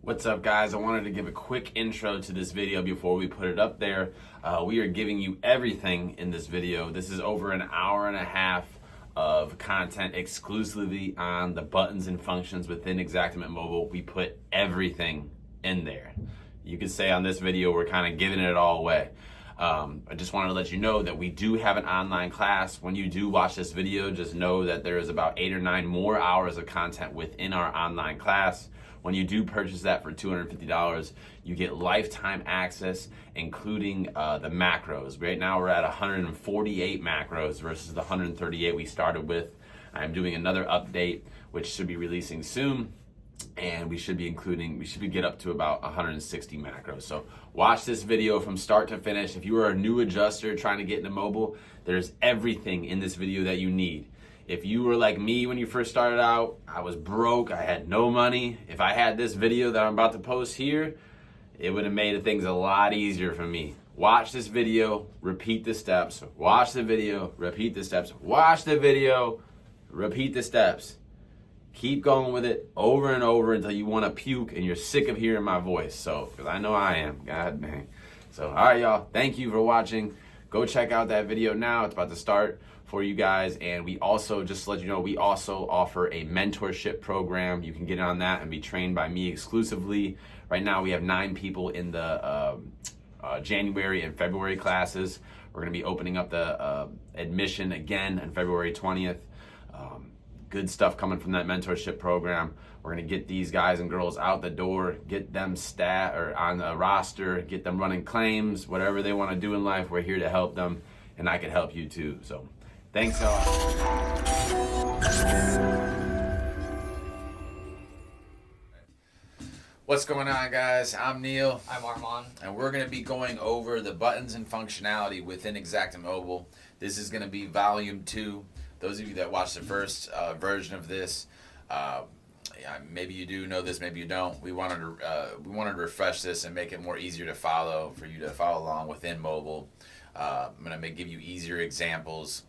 What's up, guys? I wanted to give a quick intro to this video before we put it up there. We are giving you everything in this video. This is over an hour and a half of content exclusively on the buttons and functions within Xactimate Mobile. We put everything in there. You could say on this video we're kind of giving it all away. I just wanted to let you know that we do have an online class. When you do watch this video, just know that there is about 8 or 9 more hours of content within our online class. When you do purchase that for $250, you get lifetime access, including the macros. Right now we're at 148 macros versus the 138 we started with. I'm doing another update, which should be releasing soon. And we should get up to about 160 macros. So watch this video from start to finish. If you are a new adjuster trying to get into mobile, there's everything in this video that you need. If you were like me when you first started out, I was broke, I had no money. If I had this video that I'm about to post here, it would have made things a lot easier for me. Watch this video, repeat the steps. Watch the video, repeat the steps. Watch the video, repeat the steps. Keep going with it over and over until you want to puke and you're sick of hearing my voice. So, because I know I am. God dang. So, all right, y'all. Thank you for watching. Go check out that video now. It's about to start for you guys. And we also, just to let you know, we also offer a mentorship program. You can get on that and be trained by me exclusively. Right now, we have 9 people in the January and February classes. We're going to be opening up the admission again on February 20th. Good stuff coming from that mentorship program. We're going to get these guys and girls out the door, get them on the roster, get them running claims, whatever they want to do in life. We're here to help them, and I can help you too. So thanks a lot. What's going on, guys? I'm Neil. I'm Armand. And we're going to be going over the buttons and functionality within Xactimate Mobile. This is going to be volume 2. Those of you that watched the first version of this, maybe you do know this, maybe you don't. We wanted to refresh this and make it more easier to follow, for you to follow along within mobile. I'm going to give you easier examples,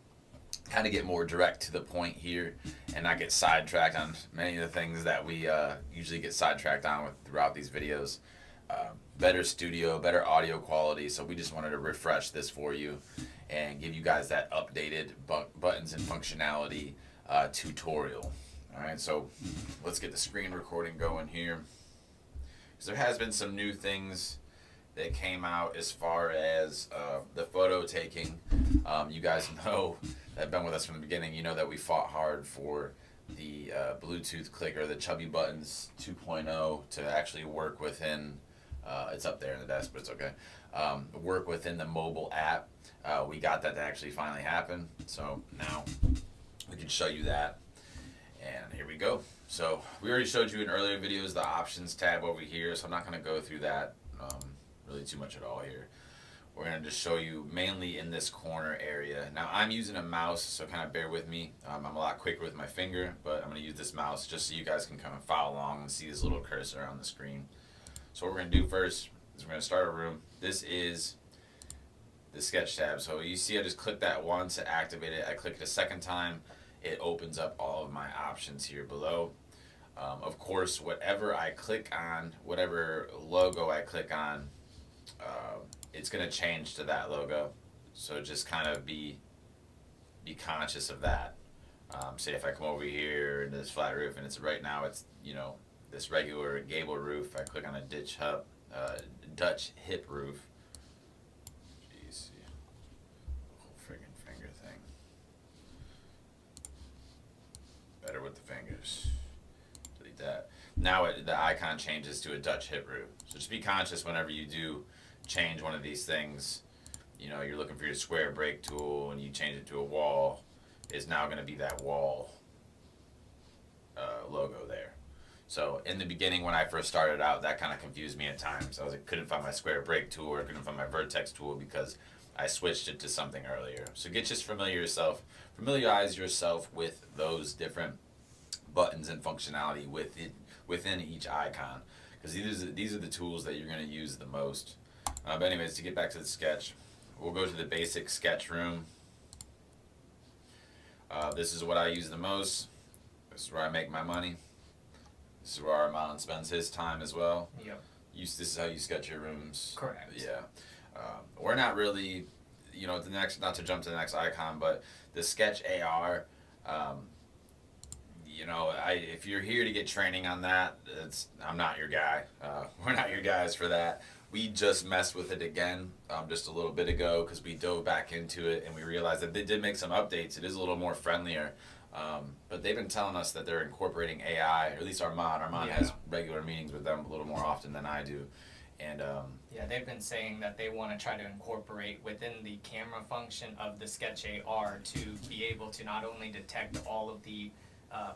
kind of get more direct to the point here, and not get sidetracked on many of the things that we usually get sidetracked on throughout these videos. Better studio, better audio quality, so we just wanted to refresh this for you and give you guys that updated buttons and functionality tutorial. Alright, so let's get the screen recording going here. Because there has been some new things that came out as far as the photo taking. You guys know that have been with us from the beginning, you know that we fought hard for the Bluetooth clicker, the Chubby Buttons 2.0 to actually work within, it's up there in the desk, but it's okay, work within the mobile app. We got that to actually finally happen, so now we can show you that. And here we go. So we already showed you in earlier videos the options tab over here, so I'm not going to go through that really too much at all here. We're going to just show you mainly in this corner area. Now I'm using a mouse, so kind of bear with me. I'm a lot quicker with my finger, but I'm going to use this mouse just so you guys can kind of follow along and see this little cursor on the screen. So what we're going to do first is we're going to start a room. This is the sketch tab. So you see I just click that once to activate it. I click it a second time, it opens up all of my options here below. Of course, whatever I click on, whatever logo I click on, it's going to change to that logo. So just kind of be conscious of that. Say if I come over here into this flat roof, and it's right now it's, you know, this regular gable roof, I click on a Dutch hip roof. Jeez, whole friggin' finger thing. Better with the fingers. Delete that. Now the icon changes to a Dutch hip roof. So just be conscious whenever you do change one of these things. You know, you're looking for your square break tool and you change it to a wall. It's now going to be that wall logo there. So in the beginning when I first started out, that kind of confused me at times. I couldn't find my square break tool, or I couldn't find my Vertex tool because I switched it to something earlier. So familiarize yourself with those different buttons and functionality within each icon, because these are the tools that you're going to use the most. But anyways, to get back to the sketch, we'll go to the basic sketch room. This is what I use the most. This is where I make my money. This is where Armand spends his time as well. Yep. This is how you sketch your rooms. Correct. Yeah. We're not really, the next, not to jump to the next icon, but the Sketch AR, if you're here to get training on that, I'm not your guy. We're not your guys for that. We just messed with it again just a little bit ago because we dove back into it and we realized that they did make some updates. It is a little more friendlier. But they've been telling us that they're incorporating AI, or at least Armand. Armand has regular meetings with them a little more often than I do. And they've been saying that they want to try to incorporate within the camera function of the Sketch AR to be able to not only detect all of the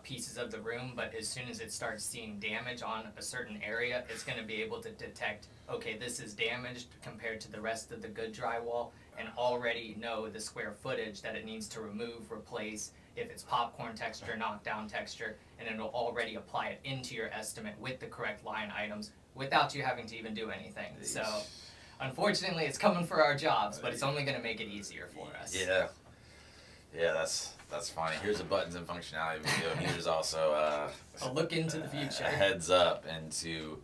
pieces of the room, but as soon as it starts seeing damage on a certain area, it's going to be able to detect, okay, this is damaged compared to the rest of the good drywall, and already know the square footage that it needs to remove, replace, if it's popcorn texture, knockdown texture, and it'll already apply it into your estimate with the correct line items without you having to even do anything. So, unfortunately, it's coming for our jobs, but it's only going to make it easier for us. Yeah, that's funny. Here's the buttons and functionality video. Here's also a look into the future. A heads up into.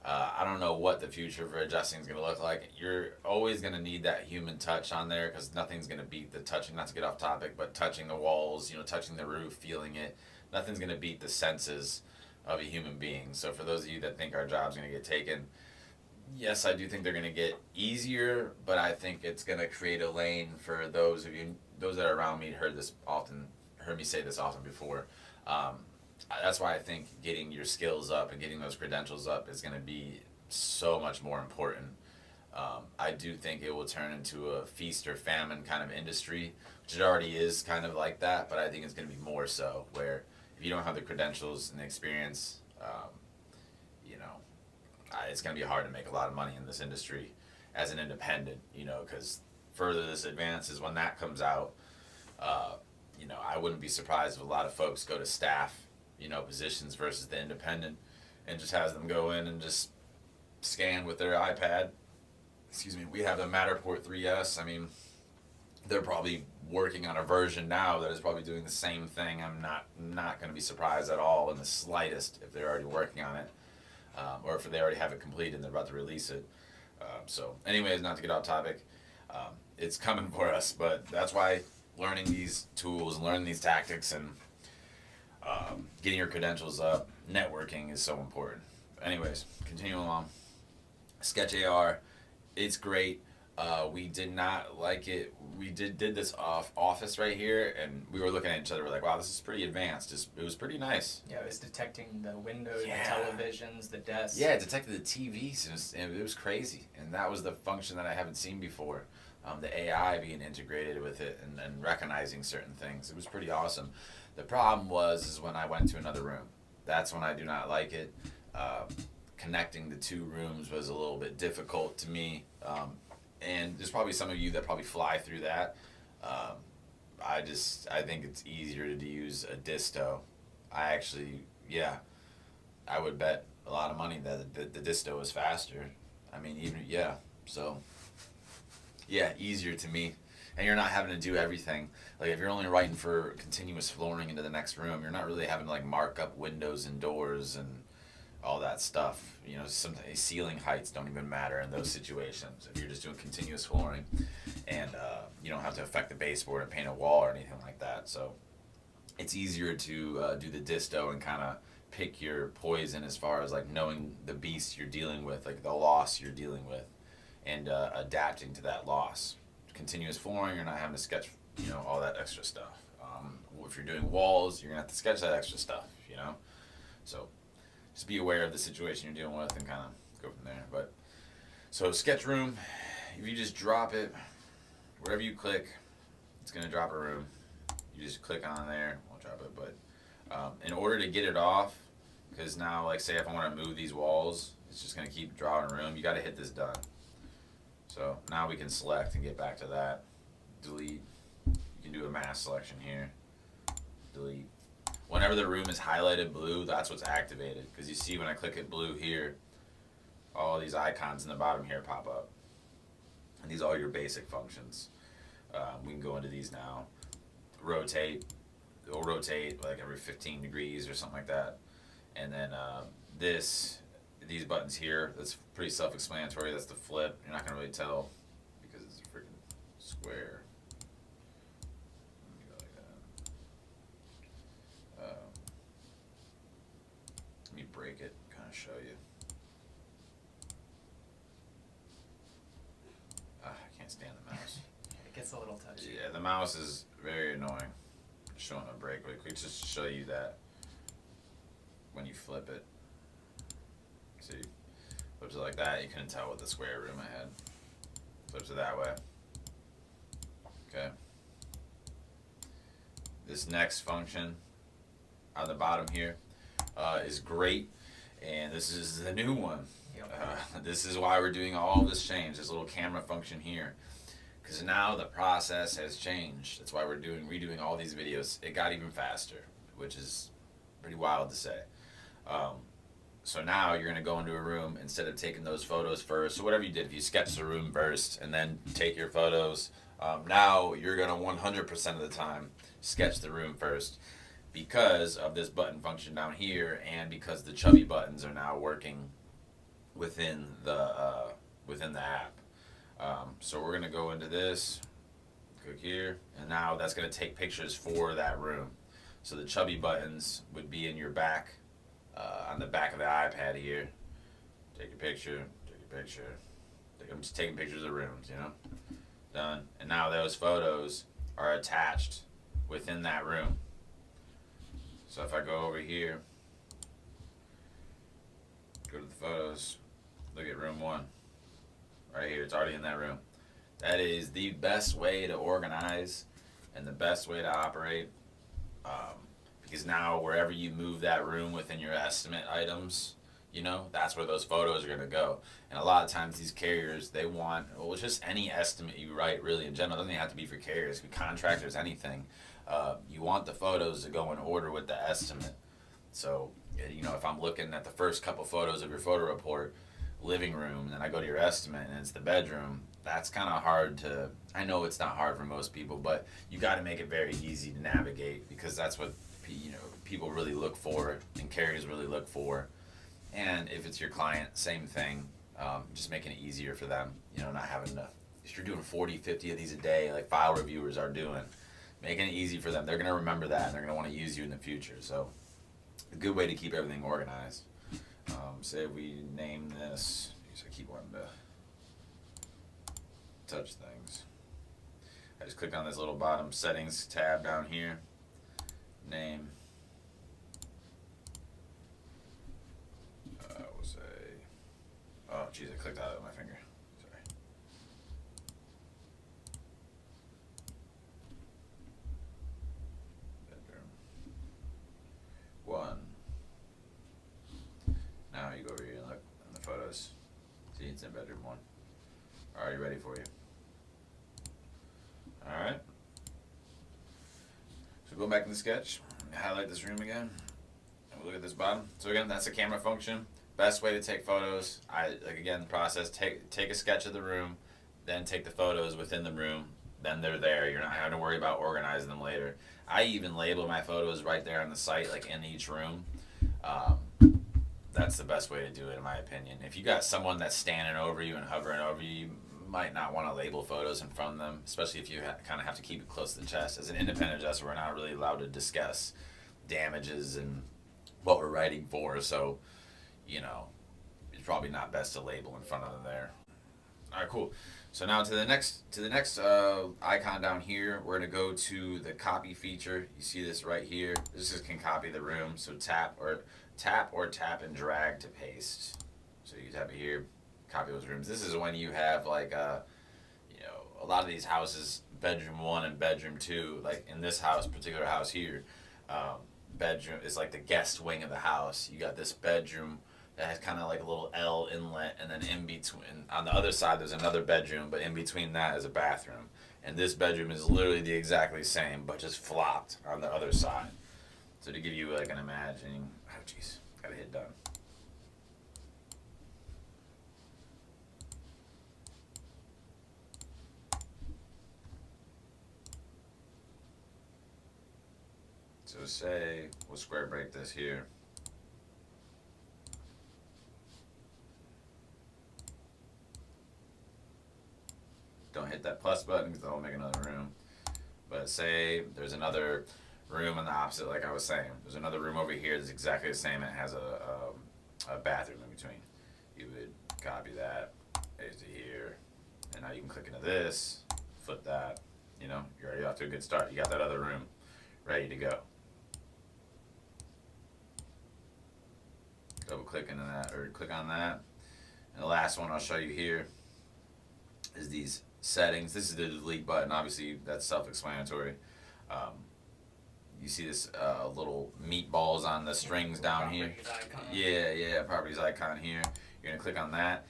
I don't know what the future for adjusting is going to look like. You're always going to need that human touch on there because nothing's going to beat the touching, not to get off topic, but touching the walls, touching the roof, feeling it. Nothing's going to beat the senses of a human being. So for those of you that think our job's going to get taken, yes, I do think they're going to get easier, but I think it's going to create a lane for those of you, those that are around me, heard me say this often before. That's why I think getting your skills up and getting those credentials up is going to be so much more important. I do think it will turn into a feast or famine kind of industry, which it already is kind of like that, but I think it's going to be more so, where if you don't have the credentials and the experience, it's going to be hard to make a lot of money in this industry as an independent, because further this advances when that comes out, I wouldn't be surprised if a lot of folks go to staff positions versus the independent, and just has them go in and just scan with their iPad. Excuse me. We have the Matterport 3S. I mean, they're probably working on a version now that is probably doing the same thing. I'm not going to be surprised at all in the slightest if they're already working on it, or if they already have it completed and they're about to release it. So, anyways, not to get off topic, it's coming for us. But that's why learning these tools and learning these tactics and getting your credentials up, networking is so important. Anyways, continuing along. Sketch AR, it's great. We did not like it. We did this office right here, and we were looking at each other. We're like, wow, this is pretty advanced. It was pretty nice. Yeah, it was detecting the windows, the televisions, the desks. Yeah, it detected the TVs. It was crazy, and that was the function that I haven't seen before. The AI being integrated with it and recognizing certain things. It was pretty awesome. The problem is when I went to another room. That's when I do not like it. Connecting the two rooms was a little bit difficult to me. And there's probably some of you that probably fly through that. I think it's easier to use a disto. I would bet a lot of money that the disto is faster. I mean, easier to me. And you're not having to do everything. Like if you're only writing for continuous flooring into the next room, you're not really having to mark up windows and doors and all that stuff. Sometimes ceiling heights don't even matter in those situations. If you're just doing continuous flooring, and you don't have to affect the baseboard and paint a wall or anything like that. So it's easier to do the disto and kind of pick your poison as far as knowing the beast you're dealing with, the loss you're dealing with, and adapting to that loss. Continuous flooring, you're not having to sketch, all that extra stuff. If you're doing walls, you're gonna have to sketch that extra stuff, So just be aware of the situation you're dealing with and kind of go from there. But so sketch room, if you just drop it, wherever you click, it's gonna drop a room. You just click on there, won't drop it. But in order to get it off, because now, say if I want to move these walls, it's just gonna keep drawing a room. You got to hit this done. So now we can select and get back to that. Delete. You can do a mass selection here. Delete. Whenever the room is highlighted blue, that's what's activated. Because you see when I click it blue here, all these icons in the bottom here pop up. And these are all your basic functions. We can go into these now. Rotate. It'll rotate every 15 degrees or something like that. And then these buttons here, that's pretty self-explanatory. That's the flip. You're not gonna really tell because it's a freaking square. Let me go like that. Let me break it, kind of show you. I can't stand the mouse. It gets a little touchy. Yeah, the mouse is very annoying. Just showing a break really quick, just to show you that when you flip it, see, flips it like that, you couldn't tell what the square room I had. Flips it that way. Okay. This next function on the bottom here is great, and this is the new one. Yep. This is why we're doing all this change, this little camera function here. Because now the process has changed. That's why we're redoing all these videos. It got even faster, which is pretty wild to say. So now you're going to go into a room instead of taking those photos first. So whatever you did, if you sketch the room first and then take your photos, now you're going to 100% of the time sketch the room first because of this button function down here and because the chubby buttons are now working within the app. So we're going to go into this, click here, and now that's going to take pictures for that room. So the chubby buttons would be in your back, on the back of the iPad here. Take your picture, take your picture. I'm just taking pictures of rooms, you know? Done. And now those photos are attached within that room. So if I go over here, go to the photos, look at room 1. Right here, it's already in that room. That is the best way to organize and the best way to operate, because now wherever you move that room within your estimate items, you know, that's where those photos are going to go. And a lot of times these carriers, they want, well, it's just any estimate you write really in general. It doesn't even have to be for carriers, for contractors, anything. You want the photos to go in order with the estimate. So, you know, if I'm looking at the first couple photos of your photo report, living room, and then I go to your estimate and it's the bedroom, that's kind of hard to, I know it's not hard for most people, but you got to make it very easy to navigate because that's what, you know, people really look for and carriers really look for. And if it's your client, same thing, just making it easier for them, you know, not having to, if you're doing 40, 50 of these a day, like file reviewers are doing, making it easy for them. They're going to remember that and they're going to want to use you in the future. So a good way to keep everything organized. Say we name this, I keep wanting to touch things. I just click on this little bottom settings tab down here, name, we'll say, oh geez, I clicked out of my finger, sorry. Bedroom 1. Now you go over here and look in the photos. See, it's in bedroom 1. Already ready for you. Alright. So go back in the sketch, highlight this room again, and we'll look at this bottom. So again, that's the camera function. Best way to take photos. Again, the process, take a sketch of the room, then take the photos within the room, then they're there. You're not having to worry about organizing them later. I even label my photos right there on the site, like in each room. That's the best way to do it, in my opinion. If you got someone that's standing over you and hovering over you, you might not want to label photos in front of them, especially if you kind of have to keep it close to the chest. As an independent adjuster, we're not really allowed to discuss damages and what we're writing for, so, you know, it's probably not best to label in front of them there. All right, cool. So now to the next icon down here, we're gonna go to the copy feature. You see this right here. This just can copy the room. So tap and drag to paste. So you tap it here, copy those rooms. This is when you have like you know, a lot of these houses, bedroom 1 and bedroom 2. Like in this house, particular house here, bedroom is like the guest wing of the house. You got this bedroom that has kind of like a little L inlet, and then in between, on the other side, there's another bedroom, but in between that is a bathroom. And this bedroom is literally the exactly same, but just flopped on the other side. So to give you like an imagining, oh jeez, gotta hit done. So say, we'll square break this here. hit that plus button because that'll make another room. But say there's another room on the opposite, like I was saying. There's another room over here that's exactly the same. It has a bathroom in between. You would copy that, paste it here, and now you can click into this, flip that. You know, you're already off to a good start. You got that other room ready to go. Double click into that, or click on that. And the last one I'll show you here is these settings. This is the delete button. Obviously, that's self-explanatory. You see this little meatballs on the strings down here. Yeah, properties icon here. You're gonna click on that.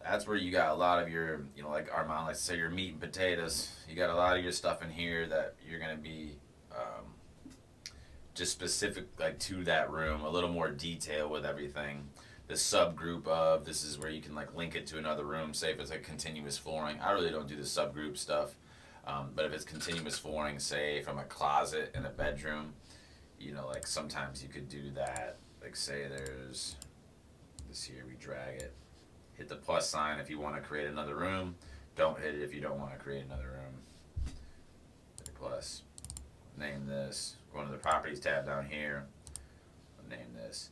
That's where you got a lot of your, you know, like Armand likes to say, your meat and potatoes. You got a lot of your stuff in here that you're gonna be just specific, like to that room, a little more detail with everything. The subgroup of, this is where you can like link it to another room. Say if it's like continuous flooring. I really don't do the subgroup stuff, but if it's continuous flooring, say from a closet in a bedroom, you know, like sometimes you could do that. Like say there's this here, we drag it, hit the plus sign if you want to create another room. Don't hit it if you don't want to create another room. Hit the plus. Name this. Go into the properties tab down here. Name this.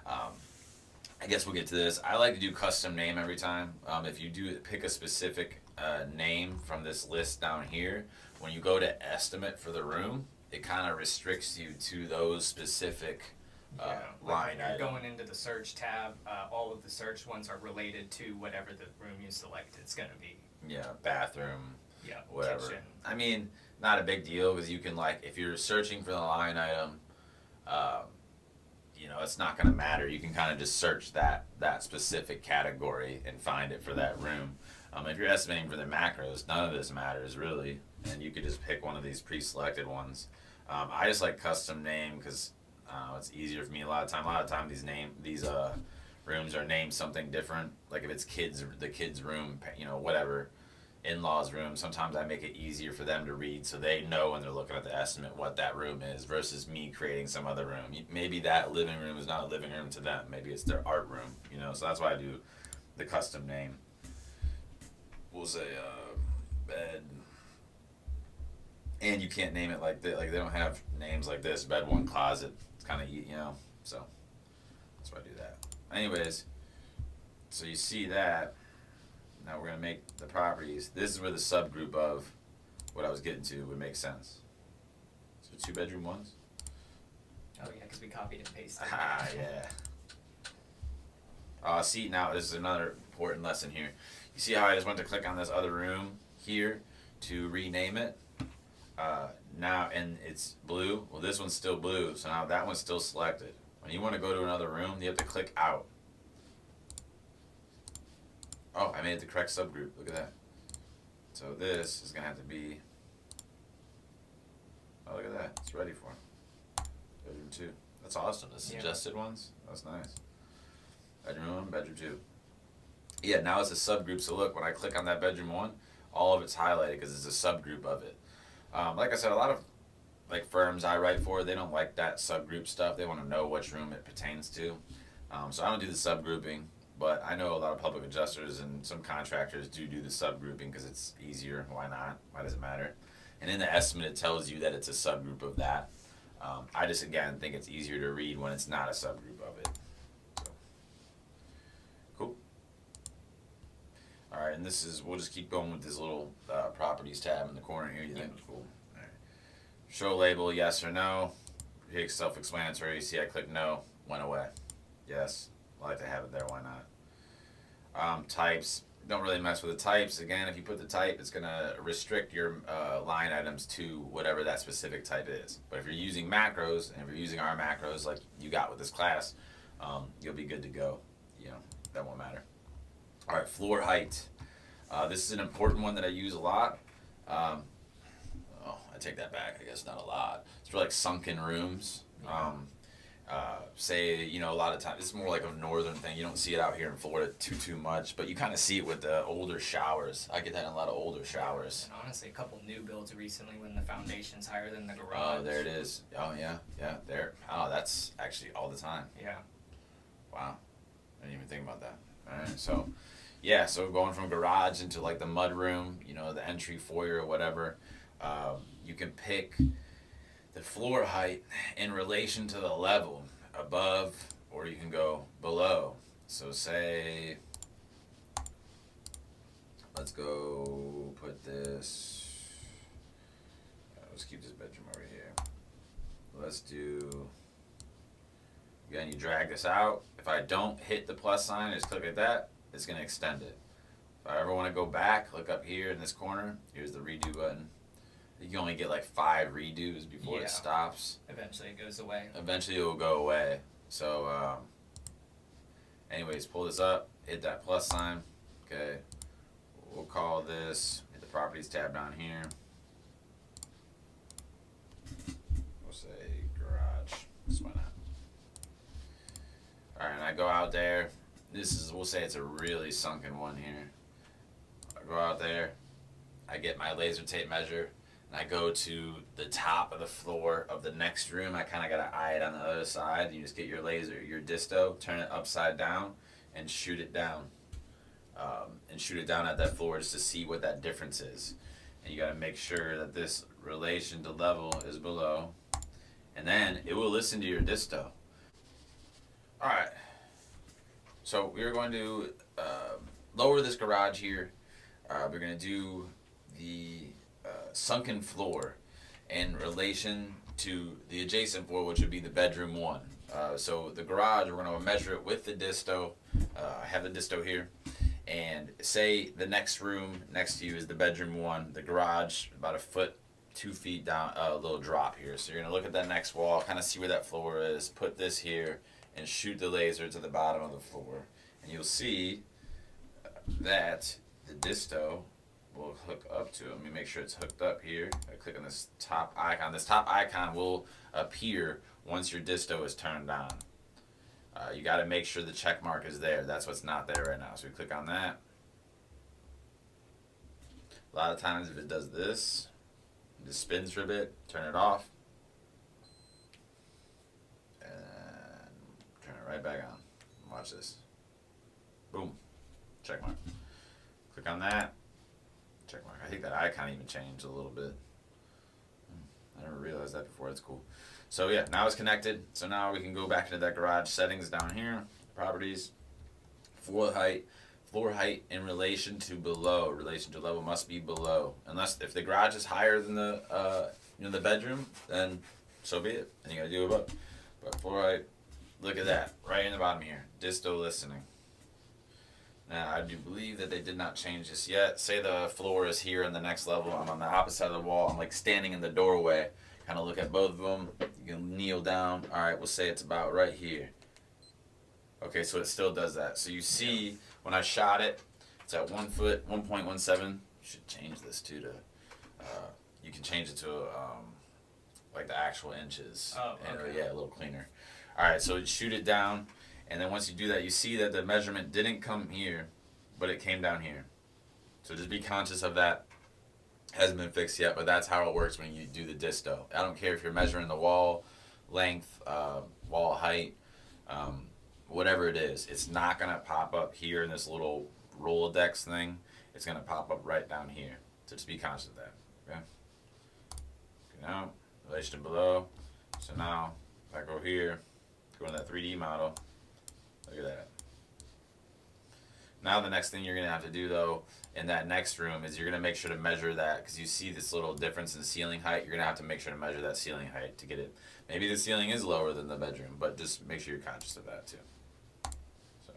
I guess we'll get to this. I like to do custom name every time. If you do pick a specific name from this list down here, when you go to estimate for the room, it kind of restricts you to those specific line items. item. Going into the search tab, all of the search ones are related to whatever the room you select it's going to be. Yeah, bathroom, yeah, whatever. kitchen. I mean, not a big deal because you can, like, if you're searching for the line item, you know, it's not going to matter. You can kind of just search that specific category and find it for that room. If you're estimating for the macros, none of this matters really, and you could just pick one of these pre-selected ones. I just like custom name because it's easier for me a lot of time. These rooms are named something different. Like if it's the kids room, you know, whatever. In-laws room, sometimes I make it easier for them to read so they know when they're looking at the estimate what that room is versus me creating some other room. Maybe that living room is not a living room to them. Maybe it's their art room, you know, so that's why I do the custom name. We'll say bed, and you can't name it like that. Like they don't have names like this, bed one closet. It's kind of, you know, so that's why I do that. Anyways, so you see that. Now we're going to make the properties. This is where the subgroup of what I was getting to would make sense. So 2-bedroom ones. Oh yeah, because we copied and pasted. Ah, yeah. See, now this is another important lesson here. You see how I just went to click on this other room here to rename it? Now, and it's blue. Well, this one's still blue, so now that one's still selected. When you want to go to another room, you have to click out. Oh, I made it the correct subgroup. Look at that. So this is going to have to be... Oh, look at that. It's ready for it. Bedroom 2. That's awesome. The suggested ones. That's nice. Bedroom 1, bedroom 2. Yeah, now it's a subgroup. So look, when I click on that bedroom 1, all of it's highlighted because it's a subgroup of it. Like I said, a lot of like firms I write for, they don't like that subgroup stuff. They want to know which room it pertains to. So I don't do the subgrouping. But I know a lot of public adjusters and some contractors do the subgrouping because it's easier. Why not? Why does it matter? And in the estimate, it tells you that it's a subgroup of that. I just, again, think it's easier to read when it's not a subgroup of it. So, cool. All right, and this is, we'll just keep going with this little properties tab in the corner here. You think it's cool? All right. Show label, yes or no. Hit self-explanatory. You see I click no, went away. Yes. I like to have it there, why not? Types, don't really mess with the types. Again, if you put the type, it's going to restrict your line items to whatever that specific type is. But if you're using macros, and if you're using our macros like you got with this class, you'll be good to go. You know, that won't matter. All right, floor height. This is an important one that I use a lot. I take that back, I guess not a lot. It's for like sunken rooms. Say, you know, a lot of times, it's more like a northern thing. You don't see it out here in Florida too much, but you kind of see it with the older showers. I get that in a lot of older showers. And honestly, a couple new builds recently when the foundation's higher than the garage. Oh, there it is. Oh, yeah, there. Oh, that's actually all the time. Yeah. Wow. I didn't even think about that. All right, so Yeah, so going from garage into like the mud room, you know, the entry foyer or whatever, you can pick the floor height in relation to the level above, or you can go below. So say, let's go put this, let's keep this bedroom over here. Let's do, again, you drag this out. If I don't hit the plus sign, just click like that, it's going to extend it. If I ever want to go back, look up here in this corner. Here's the redo button. You can only get like 5 redos before it stops. Eventually it goes away. Eventually it will go away. So, anyways, pull this up, hit that plus sign. Okay. We'll call this, hit the properties tab down here. We'll say garage. Just why not? Alright, and I go out there. This is, we'll say it's a really sunken one here. I go out there, I get my laser tape measure, and I go to the top of the floor of the next room. I kind of got to eye it on the other side. You just get your laser, your disto, turn it upside down, and shoot it down. And shoot it down at that floor just to see what that difference is. And you got to make sure that this relation to level is below. And then it will listen to your disto. Alright. So we're going to lower this garage here. We're going to do the sunken floor in relation to the adjacent floor, which would be the bedroom 1. So the garage, we're going to measure it with the disto. I have the disto here. And say the next room next to you is the bedroom 1. The garage, about a foot, 2 feet down, a little drop here. So you're going to look at that next wall, kind of see where that floor is, put this here, and shoot the laser to the bottom of the floor. And you'll see that the disto will hook up to it. Let me make sure it's hooked up here. I click on this top icon. This top icon will appear once your disto is turned on. You got to make sure the check mark is there. That's what's not there right now. So we click on that. A lot of times if it does this, it just spins for a bit, turn it off, and turn it right back on. Watch this. Boom. Check mark. Click on that. Check mark. I think that icon even changed a little bit. I never realized that before. That's cool. So yeah, now it's connected. So now we can go back into that garage settings down here. Properties. Floor height in relation to below. Relation to level must be below. Unless if the garage is higher than the the bedroom, then so be it. And you gotta do above. But floor height, look at that. Right in the bottom here. Disto listening. Now, I do believe that they did not change this yet. Say the floor is here in the next level. I'm on the opposite side of the wall. I'm like standing in the doorway. Kind of look at both of them. You can kneel down. All right, we'll say it's about right here. Okay, so it still does that. So you see when I shot it, it's at 1 foot, 1.17. Should change this too to, you can change it to like the actual inches. Oh, okay. And, yeah, a little cleaner. All right, so shoot it down. And then once you do that, you see that the measurement didn't come here, but it came down here. So just be conscious of that. Hasn't been fixed yet, but that's how it works when you do the disto. I don't care if you're measuring the wall length, wall height, whatever it is. It's not going to pop up here in this little Rolodex thing. It's going to pop up right down here. So just be conscious of that. Okay? Now, relation below. So now, if I go here, go to that 3D model. Look at that. Now the next thing you're going to have to do though in that next room is you're going to make sure to measure that because you see this little difference in ceiling height. You're going to have to make sure to measure that ceiling height to get it. Maybe the ceiling is lower than the bedroom, but just make sure you're conscious of that too. So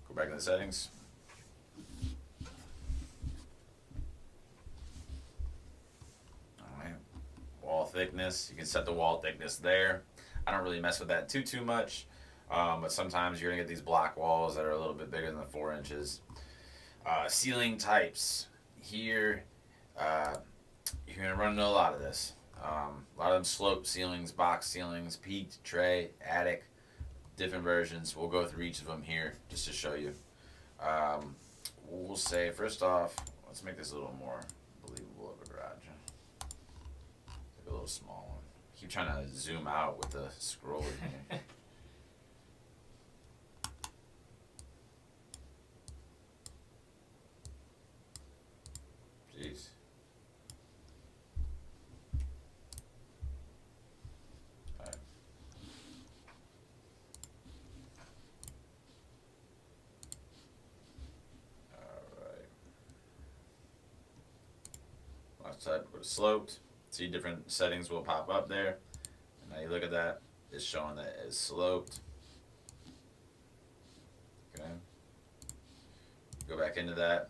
go back to the settings. Alright. Wall thickness. You can set the wall thickness there. I don't really mess with that too much. But sometimes you're going to get these block walls that are a little bit bigger than the 4 inches. Ceiling types. Here, you're going to run into a lot of this. A lot of them slope ceilings, box ceilings, peaked, tray, attic, different versions. We'll go through each of them here just to show you. We'll say, first off, let's make this a little more believable of a garage. Like a little small one. Keep trying to zoom out with the scroller here. So I put sloped. See, different settings will pop up there. And now you look at that, it's showing that it's sloped. Okay. Go back into that.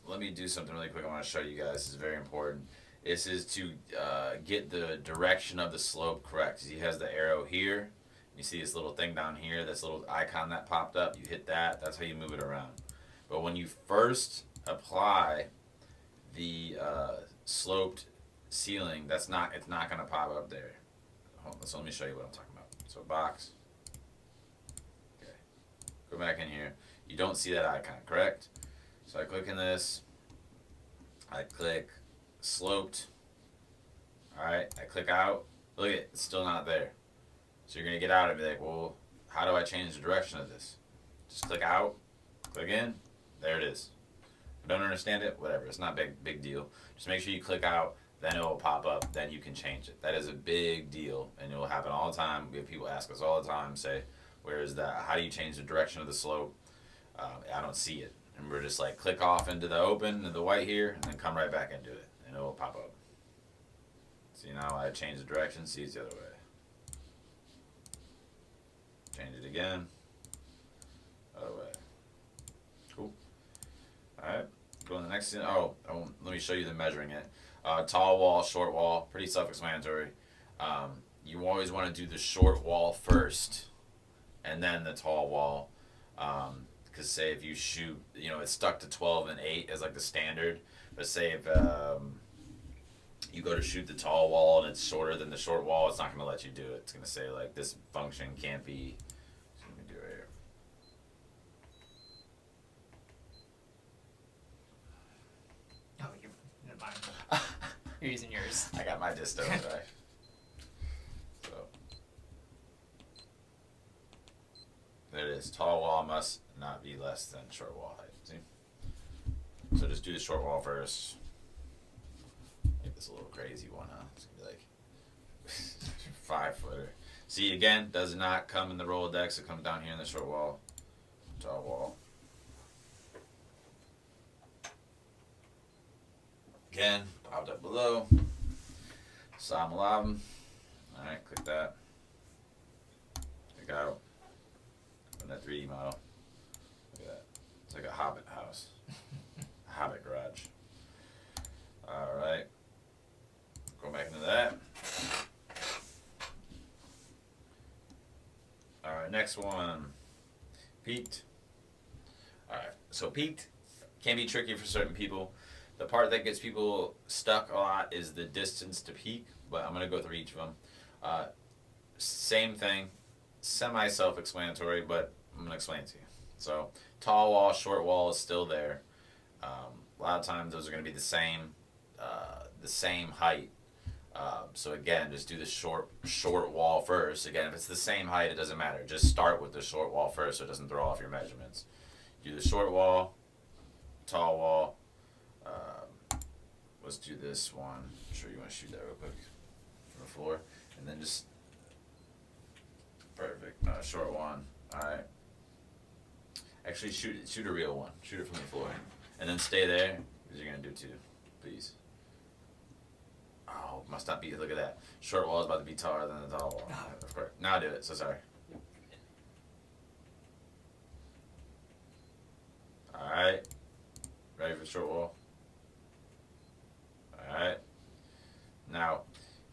Let me do something really quick. I want to show you guys. This is very important. This is to get the direction of the slope correct. He has the arrow here. You see this little thing down here, this little icon that popped up. You hit that. That's how you move it around. But when you first apply the sloped ceiling, it's not going to pop up there. Hold on, so let me show you what I'm talking about. So box. Okay. Go back in here. You don't see that icon, correct? So I click in this. I click sloped. Alright, I click out. Look at it, it's still not there. So you're going to get out and be like, well, how do I change the direction of this? Just click out, click in, there it is. If you don't understand it, whatever, it's not big deal. Just make sure you click out, then it will pop up, then you can change it. That is a big deal, and it will happen all the time. We have people ask us all the time, say, where is that? How do you change the direction of the slope? I don't see it. And we're just like, click off into the open, the white here, and then come right back into it, and it will pop up. See, now I change the direction, see it's the other way. Change it again. Other way. Cool. Alright. Go to the next thing. Let me show you the measuring it. Tall wall, short wall. Pretty self-explanatory. You always want to do the short wall first, and then the tall wall. Because say if you shoot, it's stuck to 12 and 8 as like the standard. But say if you go to shoot the tall wall and it's shorter than the short wall, it's not going to let you do it. It's going to say like this function can't be. So let me do it right here. Oh, you're mine. You're using yours. I got my disto right. So there it is. Tall wall must not be less than short wall height. See? So just do the short wall first. Make this a little crazy one, huh? It's gonna be like 5 footer. See, again, does not come in the Rolodex. It comes down here in the short wall, tall wall. Again, popped up below. Salam alaikum. Alright, click that. Click out. Open that 3D model. Look at that. It's like a Hobbit house. A Hobbit garage. Alright. Go back into that. Alright, next one. Peaked. Alright, so peaked can be tricky for certain people. The part that gets people stuck a lot is the distance to peak, but I'm going to go through each of them. Same thing, semi-self-explanatory, but I'm going to explain it to you. So, tall wall, short wall is still there. A lot of times those are going to be the same height. So again, just do the short wall first. Again, if it's the same height, it doesn't matter. Just start with the short wall first so it doesn't throw off your measurements. Do the short wall, tall wall. Let's do this one. I'm sure you want to shoot that real quick from the floor. And then just, perfect, short one. Alright. Actually, shoot a real one. Shoot it from the floor. And then stay there, because you're going to do 2. Please. Oh, must not be, look at that. Short wall is about to be taller than the tall wall. Of course. Now do it, so sorry. Alright. Ready for short wall? Alright. Now,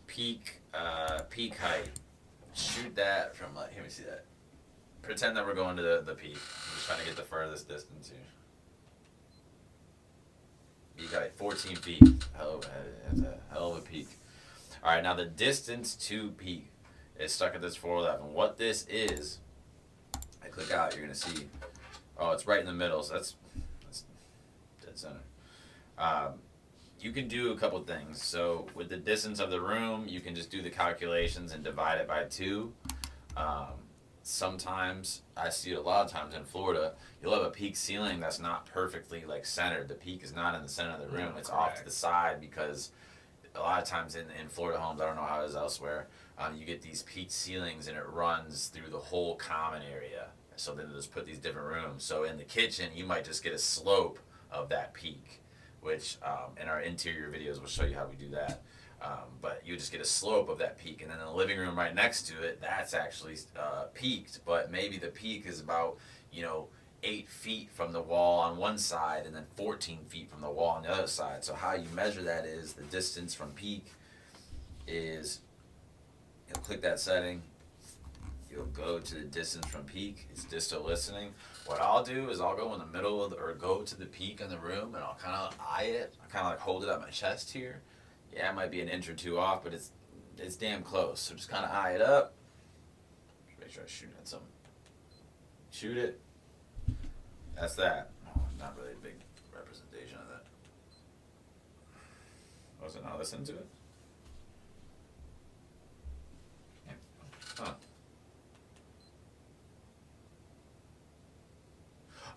peak height. Shoot that from, let me see that. Pretend that we're going to the peak. I'm just trying to get the furthest distance here. Peak height, 14 feet. That's a hell of a peak. Alright, now the distance to peak is stuck at this 411. What this is, I click out, you're going to see, it's right in the middle, so that's dead center. You can do a couple things. So with the distance of the room, you can just do the calculations and divide it by 2. Sometimes, I see it a lot of times in Florida, you'll have a peak ceiling that's not perfectly like centered. The peak is not in the center of the room. It's off to the side because a lot of times in Florida homes, I don't know how it is elsewhere, you get these peak ceilings and it runs through the whole common area. So then they'll just put these different rooms. So in the kitchen, you might just get a slope of that peak. which in our interior videos we'll show you how we do that. But you just get a slope of that peak, and then in the living room right next to it, that's actually peaked, but maybe the peak is about 8 feet from the wall on one side and then 14 feet from the wall on the other side. So how you measure that is the distance from peak is, you'll click that setting, you'll go to the distance from peak, it's distal listening. What I'll do is I'll go in the middle of or go to the peak in the room, and I'll kind of eye it. I kind of like hold it at my chest here. Yeah, it might be an inch or two off, but it's damn close. So just kind of eye it up. Make sure I shoot at something. Shoot it. That's that. Oh, not really a big representation of that. Was it not listening to it? Yeah. Huh.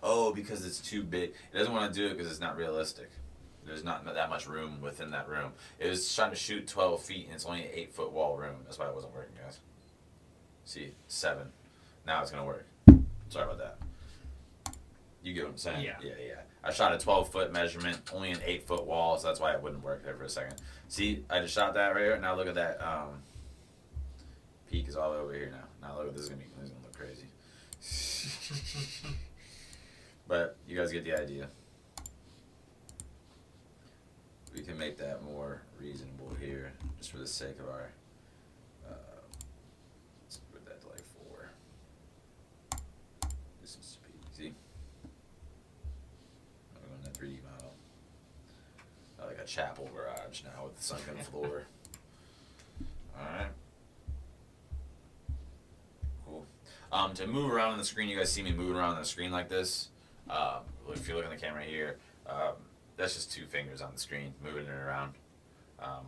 Oh, because it's too big. It doesn't want to do it because it's not realistic. There's not that much room within that room. It was trying to shoot 12 feet, and it's only an 8-foot wall room. That's why it wasn't working, guys. See, 7. Now it's going to work. Sorry about that. You get what I'm saying? Yeah. Yeah. I shot a 12-foot measurement, only an 8-foot wall, so that's why it wouldn't work there for a second. See, I just shot that right here. Now look at that. Peak is all the way over here now. Now look, this is going to look crazy. But you guys get the idea. We can make that more reasonable here, just for the sake of our, let's put that to like 4. Distance to peak, see? I'm going to 3D model. Like a chapel garage now with the sunken floor. Alright. Cool. To move around on the screen, you guys see me moving around on the screen like this. If you look at the camera here, that's just 2 fingers on the screen, moving it around. I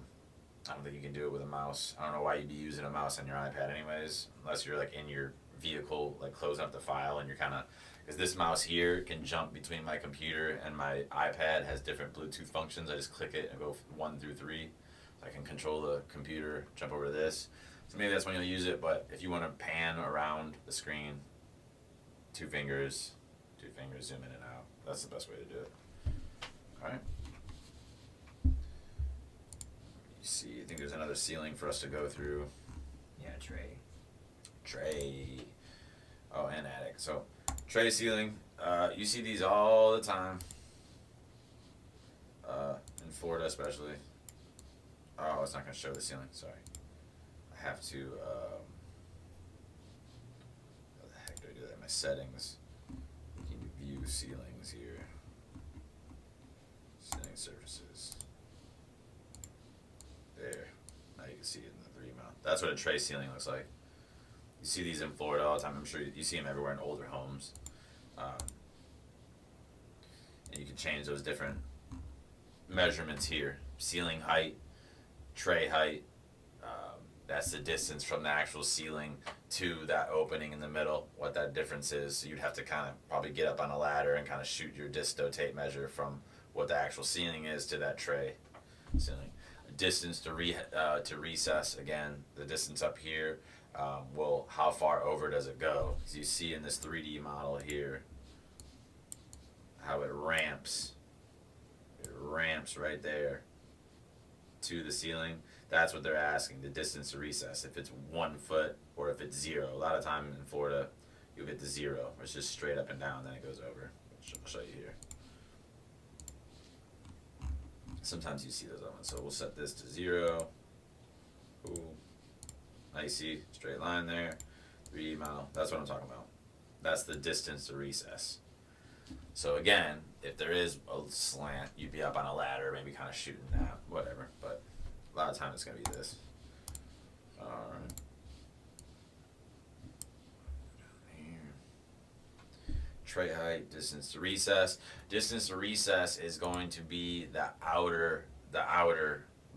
don't think you can do it with a mouse. I don't know why you'd be using a mouse on your iPad anyways, unless you're like in your vehicle, like closing up the file, and you're kind of, because this mouse here can jump between my computer and my iPad, has different Bluetooth functions. I just click it and go 1 through 3. So I can control the computer, jump over to this. So maybe that's when you'll use it, but if you want to pan around the screen, 2 fingers, zoom in and out. That's the best way to do it. Alright. You see, I think there's another ceiling for us to go through. Yeah, Tray. Oh, and attic. So, tray ceiling. You see these all the time. In Florida especially. Oh, it's not going to show the ceiling. Sorry. I have to, how the heck do I do that? My settings. You can view ceilings here. Ceiling surfaces. There. Now you can see it in the 3D mount. That's what a tray ceiling looks like. You see these in Florida all the time. I'm sure you see them everywhere in older homes. And you can change those different measurements here. Ceiling height, tray height. That's the distance from the actual ceiling to that opening in the middle, what that difference is. So you'd have to kind of probably get up on a ladder and kind of shoot your disto tape measure from what the actual ceiling is to that tray ceiling. Distance to recess, again, the distance up here, how far over does it go? As you see in this 3D model here, how it ramps. It ramps right there to the ceiling. That's what they're asking, the distance to recess. If it's 1 foot or if it's 0. A lot of time in Florida, you'll get to 0. It's just straight up and down, then it goes over. I'll show you here. Sometimes you see those elements. So we'll set this to 0. Cool. Now you see, straight line there. 3D model. That's what I'm talking about. That's the distance to recess. So again, if there is a slant, you'd be up on a ladder, maybe kind of shooting that, whatever. But a lot of times it's going to be this. Alright. Tray height, distance to recess. Distance to recess is going to be the outer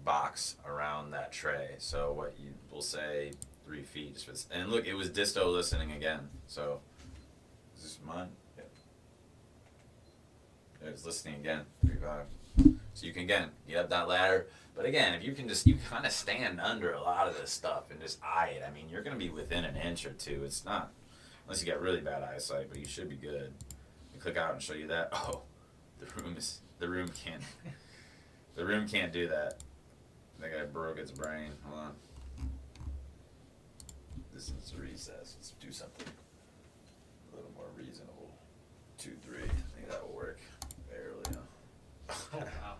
box around that tray. So what you will say 3 feet. Just for this. And look, it was disto listening again. So is this mine? Yep. It's listening again. 3.5. So you can again get up that ladder. But again, if you can you kind of stand under a lot of this stuff and just eye it. I mean, you're going to be within an inch or 2. It's not, unless you got really bad eyesight, but you should be good. You click out and show you that. Oh, The room can't. The room can't do that. That guy broke its brain. Hold on. This is a recess. Let's do something a little more reasonable. 2, 3. I think that will work. Barely. Oh, wow.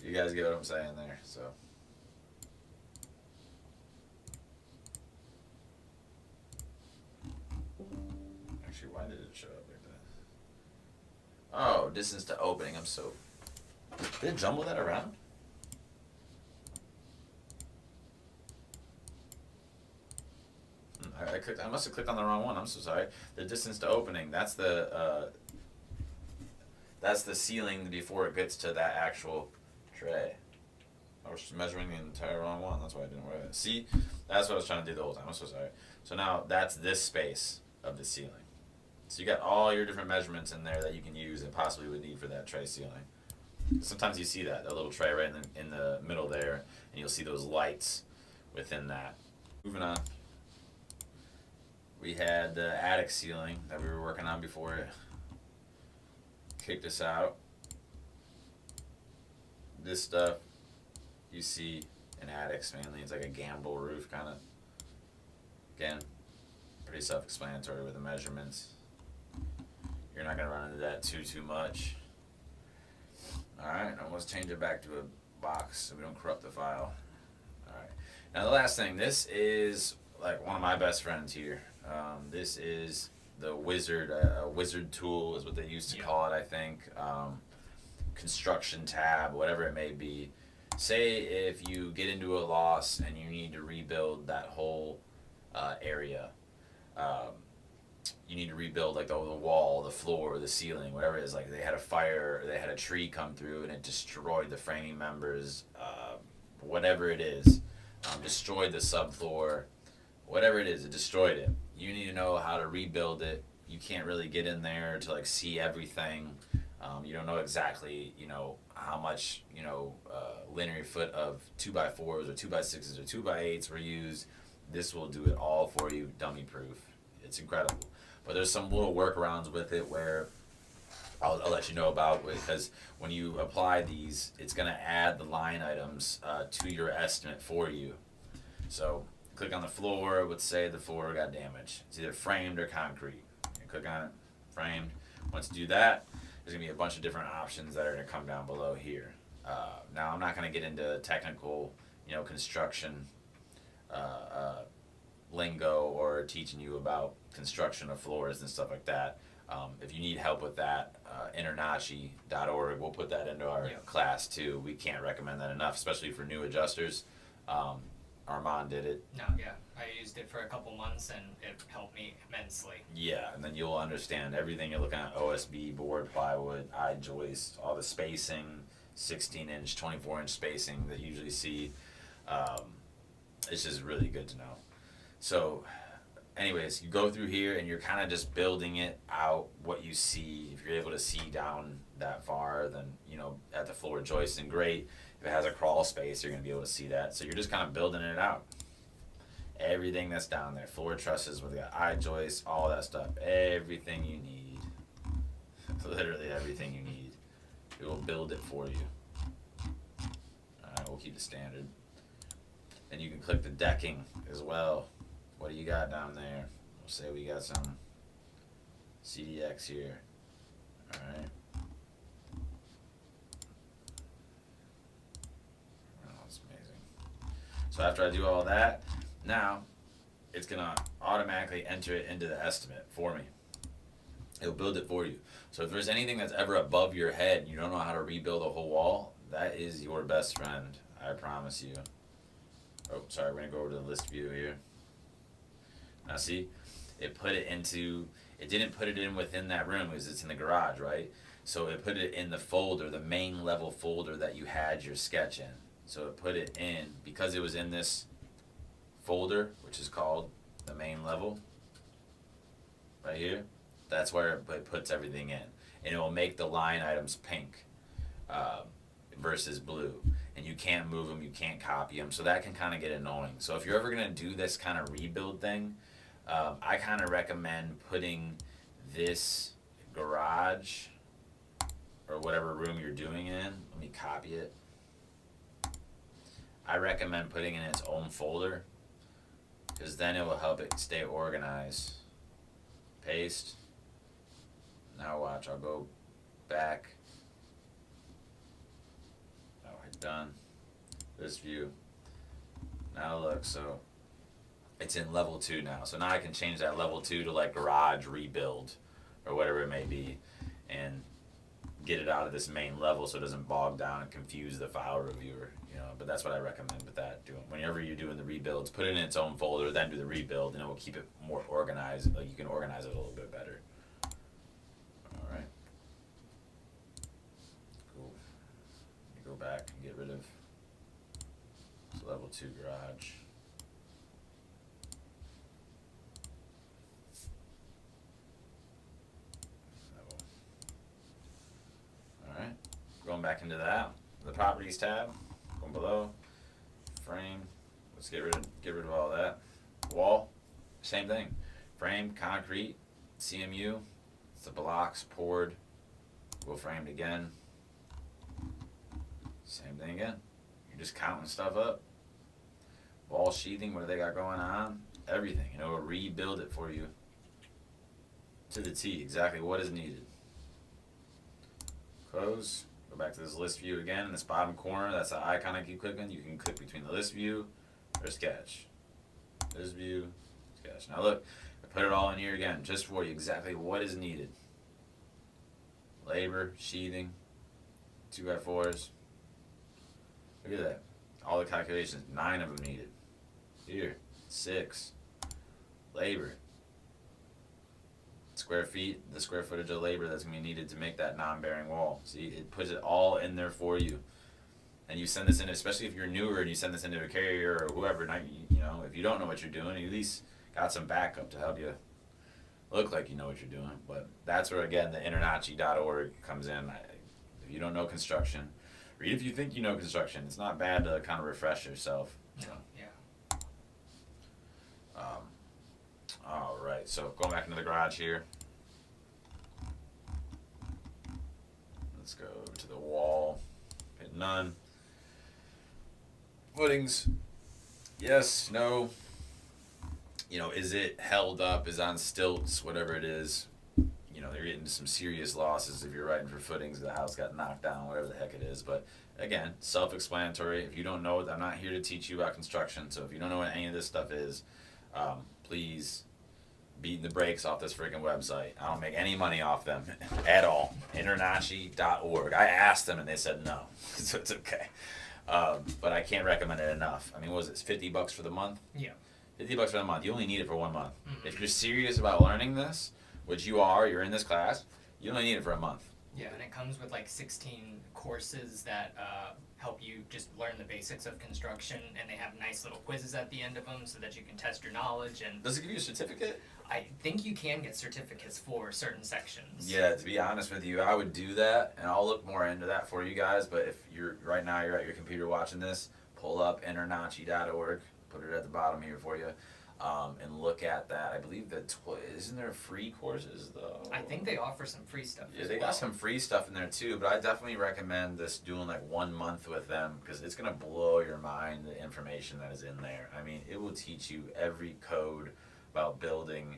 You guys get what I'm saying there, so. Actually, why did it show up like that? Oh, distance to opening. I'm so. Did it jumble that around? I must have clicked on the wrong one. I'm so sorry. The distance to opening. That's the ceiling before it gets to that actual tray. I was measuring the entire wrong one. That's why I didn't work it. See, that's what I was trying to do the whole time. I'm so sorry. So now that's this space of the ceiling. So you got all your different measurements in there that you can use and possibly would need for that tray ceiling. Sometimes you see that little tray right in the middle there, and you'll see those lights within that. Moving on. We had the attic ceiling that we were working on before it kicked us out. This stuff you see in attics mainly. It's like a gambrel roof kind of. Again, pretty self-explanatory with the measurements. You're not going to run into that too much. Alright, now let's change it back to a box so we don't corrupt the file. Alright, now the last thing, this is like one of my best friends here. This is the wizard, wizard tool is what they used to call it, I think. Construction tab, whatever it may be. Say if you get into a loss and you need to rebuild that whole area. You need to rebuild like the wall, the floor, the ceiling, whatever it is. Like they had a fire, they had a tree come through and it destroyed the framing members, whatever it is, destroyed the subfloor, whatever it is, it destroyed it. You need to know how to rebuild it. You can't really get in there to like see everything. You don't know exactly, how much, linear foot of 2x4s or 2x6s or 2x8s were used. This will do it all for you, dummy proof. It's incredible. But there's some little workarounds with it where I'll let you know about, because when you apply these, it's going to add the line items to your estimate for you. So click on the floor. Let's say the floor got damaged. It's either framed or concrete. You click on it, framed. Once you do that, there's going to be a bunch of different options that are going to come down below here. Now, I'm not going to get into technical, construction lingo or teaching you about construction of floors and stuff like that. If you need help with that, internachi.org, we'll put that into our class too. We can't recommend that enough, especially for new adjusters. Armand did it. No, yeah. I used it for a couple months and it helped me immensely. Yeah, and then you'll understand everything you're looking at: OSB, board, plywood, I-joist, all the spacing, 16-inch, 24-inch spacing that you usually see. It's just really good to know. So anyways, you go through here and you're kind of just building it out, what you see. If you're able to see down that far, then, at the floor joisting, great. If it has a crawl space, you're going to be able to see that. So you're just kind of building it out. Everything that's down there, floor trusses with the I-joist, all that stuff, everything you need. Literally everything you need. It will build it for you. Alright, we'll keep it standard. And you can click the decking as well. What do you got down there? We'll say we got some CDX here. Alright. Oh, that's amazing. So after I do all that, now it's going to automatically enter it into the estimate for me. It'll build it for you. So if there's anything that's ever above your head and you don't know how to rebuild a whole wall, that is your best friend. I promise you. Oh, sorry, we're going to go over to the list view here. Now see, it didn't put it in within that room because it's in the garage, right? So it put it in the folder, the main level folder that you had your sketch in. So it put it in, because it was in this folder, which is called the main level, right here, that's where it puts everything in. And it will make the line items pink versus blue. And you can't move them, you can't copy them, so that can kind of get annoying. So if you're ever going to do this kind of rebuild thing, I kind of recommend putting this garage or whatever room you're doing in, let me copy it. I recommend putting it in its own folder because then it will help it stay organized. Paste. Now watch, I'll go back. Oh, hit done. This view. Now look, so it's in level 2 now. So now I can change that level 2 to like garage rebuild or whatever it may be and get it out of this main level so it doesn't bog down and confuse the file reviewer, you know. But that's what I recommend with that. Doing whenever you're doing the rebuilds, put it in its own folder, then do the rebuild, and it will keep it more organized. Like you can organize it a little bit better. All right. Cool. Let me go back and get rid of this level 2 garage. Alright, going back into that, the properties tab, going below, frame, let's get rid of all that. Wall, same thing. Frame, concrete, CMU, it's the blocks poured, we'll framed again. Same thing again. You're just counting stuff up. Wall sheathing, what do they got going on? Everything, you know, it'll rebuild it for you to the T, exactly what is needed. Close, go back to this list view again in this bottom corner, that's the icon I keep clicking. You can click between the list view or sketch. List view, sketch. Now look, I put it all in here again just for you, exactly what is needed. Labor, sheathing, 2x4s. Look at that. All the calculations, 9 of them needed. Here, 6. Labor. Square feet, the square footage of labor that's going to be needed to make that non-bearing wall. See, it puts it all in there for you. And you send this in, especially if you're newer and you send this into a carrier or whoever, not, you know, if you don't know what you're doing, you at least got some backup to help you look like you know what you're doing. But that's where, again, the internachi.org comes in. If you don't know construction, read if you think you know construction. It's not bad to kind of refresh yourself. No, yeah. All right, so going back into the garage here. Let's go to the wall. Hit none. Footings. Yes, no. You know, is it held up? Is it on stilts? Whatever it is. You know, they're getting some serious losses if you're writing for footings. The house got knocked down, whatever the heck it is. But again, self-explanatory. If you don't know it, I'm not here to teach you about construction. So if you don't know what any of this stuff is, please beat the brakes off this freaking website. I don't make any money off them at all. Internachi.org. I asked them and they said no, so it's okay. But I can't recommend it enough. I mean, what was it, $50 for the month? Yeah. $50 for the month. You only need it for 1 month. Mm-hmm. If you're serious about learning this, which you are, you're in this class, you only need it for a month. Yeah, and it comes with like 16 courses that help you just learn the basics of construction, and they have nice little quizzes at the end of them so that you can test your knowledge. And Does it give you a certificate? I think you can get certificates for certain sections. Yeah, to be honest with you, I would do that, and I'll look more into that for you guys. But if you're right now you're at your computer watching this, pull up internachi.org, put it at the bottom here for you, and look at that. I believe that isn't there free courses though? I think they offer some free stuff. Yeah, as they well. got some free stuff in there too, but I definitely recommend this doing like 1 month with them because it's gonna blow your mind the information that is in there. I mean, it will teach you every code about building,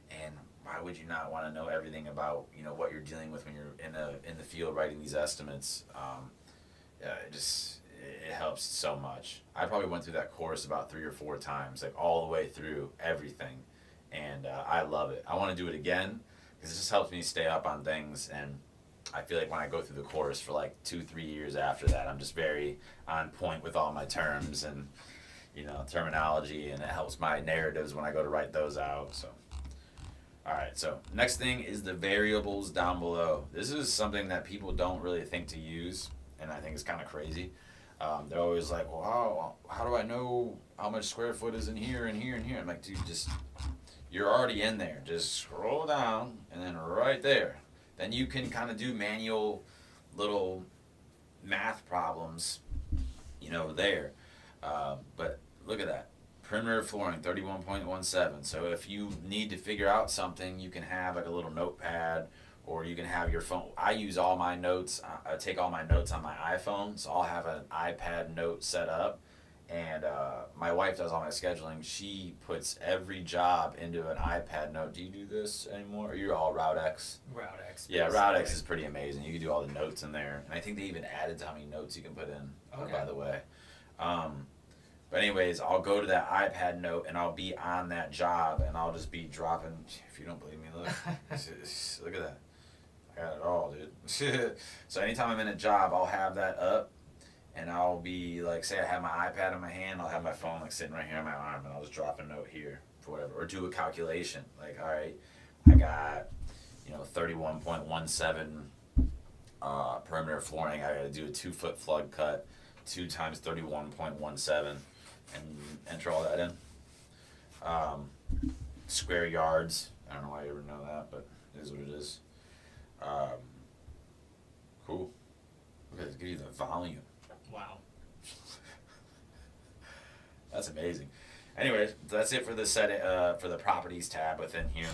and why would you not want to know everything about, you know, what you're dealing with when you're in the field writing these estimates? Yeah, it helps so much. I probably went through that course about 3 or 4 times, like all the way through everything, and I love it. I want to do it again because it just helps me stay up on things, and I feel like when I go through the course for like 2-3 years after that, I'm just very on point with all my terms and, you know, terminology, and it helps my narratives when I go to write those out. So, all right. So next thing is the variables down below. This is something that people don't really think to use, and I think it's kind of crazy. They're always like, well, how do I know how much square foot is in here and here and here? I'm like, dude, you're already in there. Just scroll down, and then right there, then you can kind of do manual little math problems, you know, there. But look at that. Perimeter flooring, 31.17. So if you need to figure out something, you can have like a little notepad or you can have your phone. I use all my notes. I take all my notes on my iPhone, so I'll have an iPad note set up. And my wife does all my scheduling. She puts every job into an iPad note. Do you do this anymore? Or you're all Route X? Route X. Yeah, Route X is pretty amazing. You can do all the notes in there. And I think they even added to how many notes you can put in, by the way. But anyways, I'll go to that iPad note and I'll be on that job and I'll just be dropping. If you don't believe me, look. Look at that. I got it all, dude. So anytime I'm in a job, I'll have that up and I'll be like, say I have my iPad in my hand, I'll have my phone like sitting right here on my arm and I'll just drop a note here for whatever. Or do a calculation. Like, all right, I got, 31.17 perimeter flooring. I got to do a 2-foot flood cut, 2 times 31.17. And enter all that in. Square yards. I don't know why you ever know that, but it is what it is. Cool. Look at it, give you the volume. Wow. That's amazing. Anyways, that's it for the for the properties tab within here.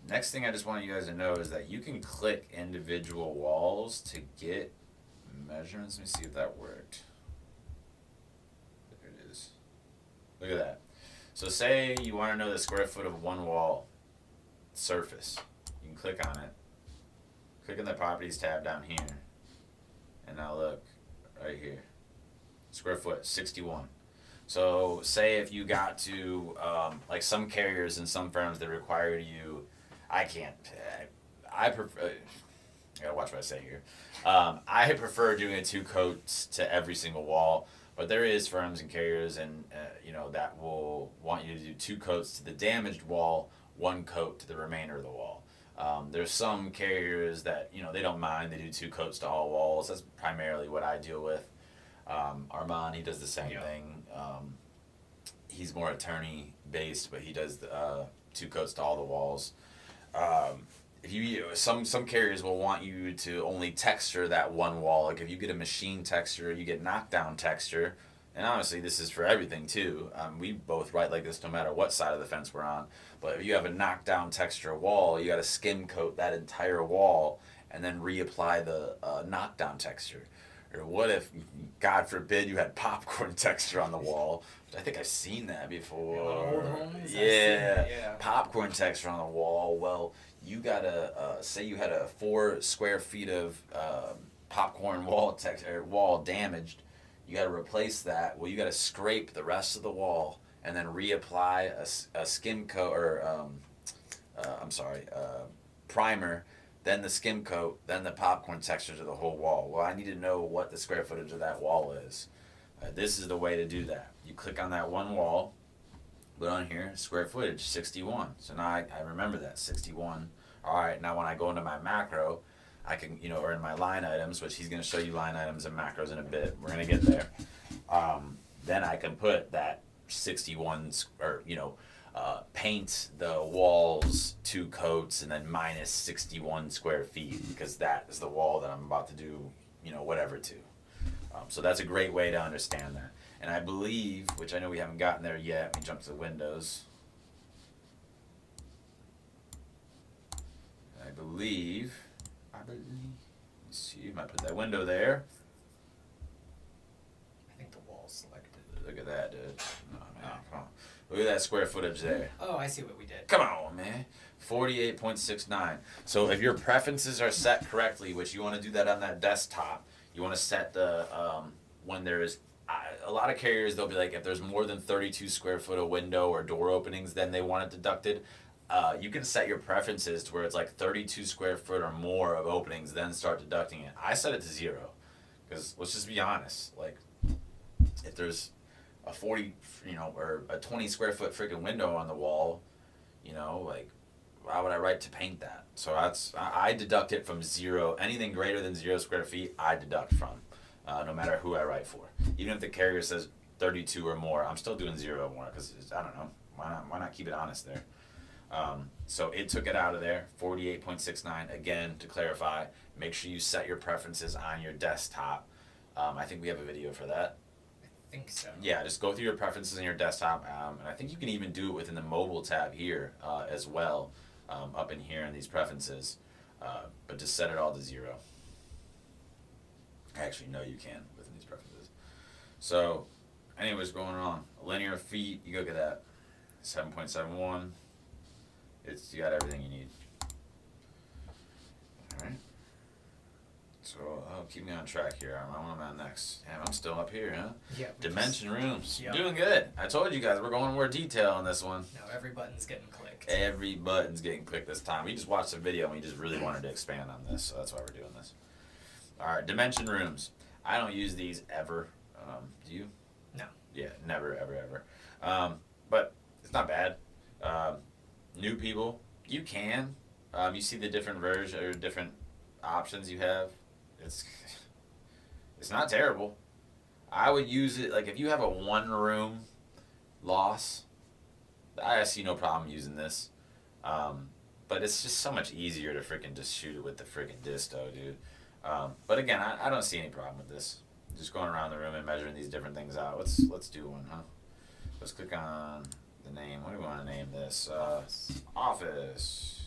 Next thing I just want you guys to know is that you can click individual walls to get measurements. Let me see if that worked. Look at that. So say you want to know the square foot of one wall surface. You can click on it. Click on the properties tab down here. And now look, right here. Square foot, 61. So say if you got to, like some carriers and some firms that require you, I prefer, I gotta watch what I say here. I prefer doing 2 coats to every single wall. But there is firms and carriers and that will want you to do 2 coats to the damaged wall, 1 coat to the remainder of the wall. There's some carriers that they don't mind. They do 2 coats to all walls. That's primarily what I deal with. Armand, he does the same thing. He's more attorney based, but he does 2 coats to all the walls. If some carriers will want you to only texture that one wall. Like if you get a machine texture, you get knockdown texture, and honestly, this is for everything too. We both write like this no matter what side of the fence we're on. But if you have a knockdown texture wall, you got to skim coat that entire wall and then reapply the knockdown texture. Or what if, God forbid, you had popcorn texture on the wall? I think I've seen that before. Old homes, yeah, popcorn texture on the wall. Well, you gotta say you had a 4 square feet of popcorn wall damaged. You gotta replace that. Well, you gotta scrape the rest of the wall and then reapply a skim coat or primer, then the skim coat, then the popcorn texture to the whole wall. Well, I need to know what the square footage of that wall is. This is the way to do that. You click on that one wall, put on here, square footage, 61. So now I remember that, 61. All right, now when I go into my macro, I can, or in my line items, which he's going to show you line items and macros in a bit. We're going to get there. Then I can put that 61, or, paint the walls 2 coats and then minus 61 square feet because that is the wall that I'm about to do, whatever to. So that's a great way to understand that. And I believe, which I know we haven't gotten there yet, let me jump to the windows. I believe, let's see, you might put that window there. I think the wall's selected. Look at that, dude. Oh, man, come on. Look at that square footage there. Oh, I see what we did. Come on, man. 48.69. So if your preferences are set correctly, which you want to do that on that desktop, you want to set the, when there is, a lot of carriers, they'll be like, if there's more than 32 square foot of window or door openings, then they want it deducted. You can set your preferences to where it's like 32 square foot or more of openings, then start deducting it. I set it to 0. Because let's just be honest, like, if there's a 40, or a 20 square foot freaking window on the wall, like, why would I write to paint that? So I deduct it from 0. Anything greater than 0 square feet, I deduct from, no matter who I write for. Even if the carrier says 32 or more, I'm still doing 0 or more because I don't know. Why not keep it honest there? So it took it out of there, 48.69. Again, to clarify, make sure you set your preferences on your desktop. I think we have a video for that. I think so. Yeah, just go through your preferences in your desktop, and I think you can even do it within the mobile tab here as well. up in here in these preferences, but just set it all to 0. Actually, no, you can within these preferences. So, anyways, going on linear feet, you go get that 7.71. You got everything you need. All right. So, keep me on track here. I'm on next. Damn, I'm still up here, huh? Yeah. Dimension rooms. Yep. Doing good. I told you guys we're going more detail on this one. No, every button's getting clicked. Every button's getting clicked this time. We just watched the video and we just really wanted to expand on this, so that's why we're doing this. All right, dimension rooms. I don't use these ever. Do you? No. Yeah, never, ever, ever. But it's not bad. New people, you can. You see the different versions or different options you have. It's not terrible. I would use it like if you have a 1-room loss. I see no problem using this. But it's just so much easier to freaking just shoot it with the freaking disto, dude. But again, I don't see any problem with this. Just going around the room and measuring these different things out. Let's do one, huh? Let's click on the name. What do we want to name this? Office.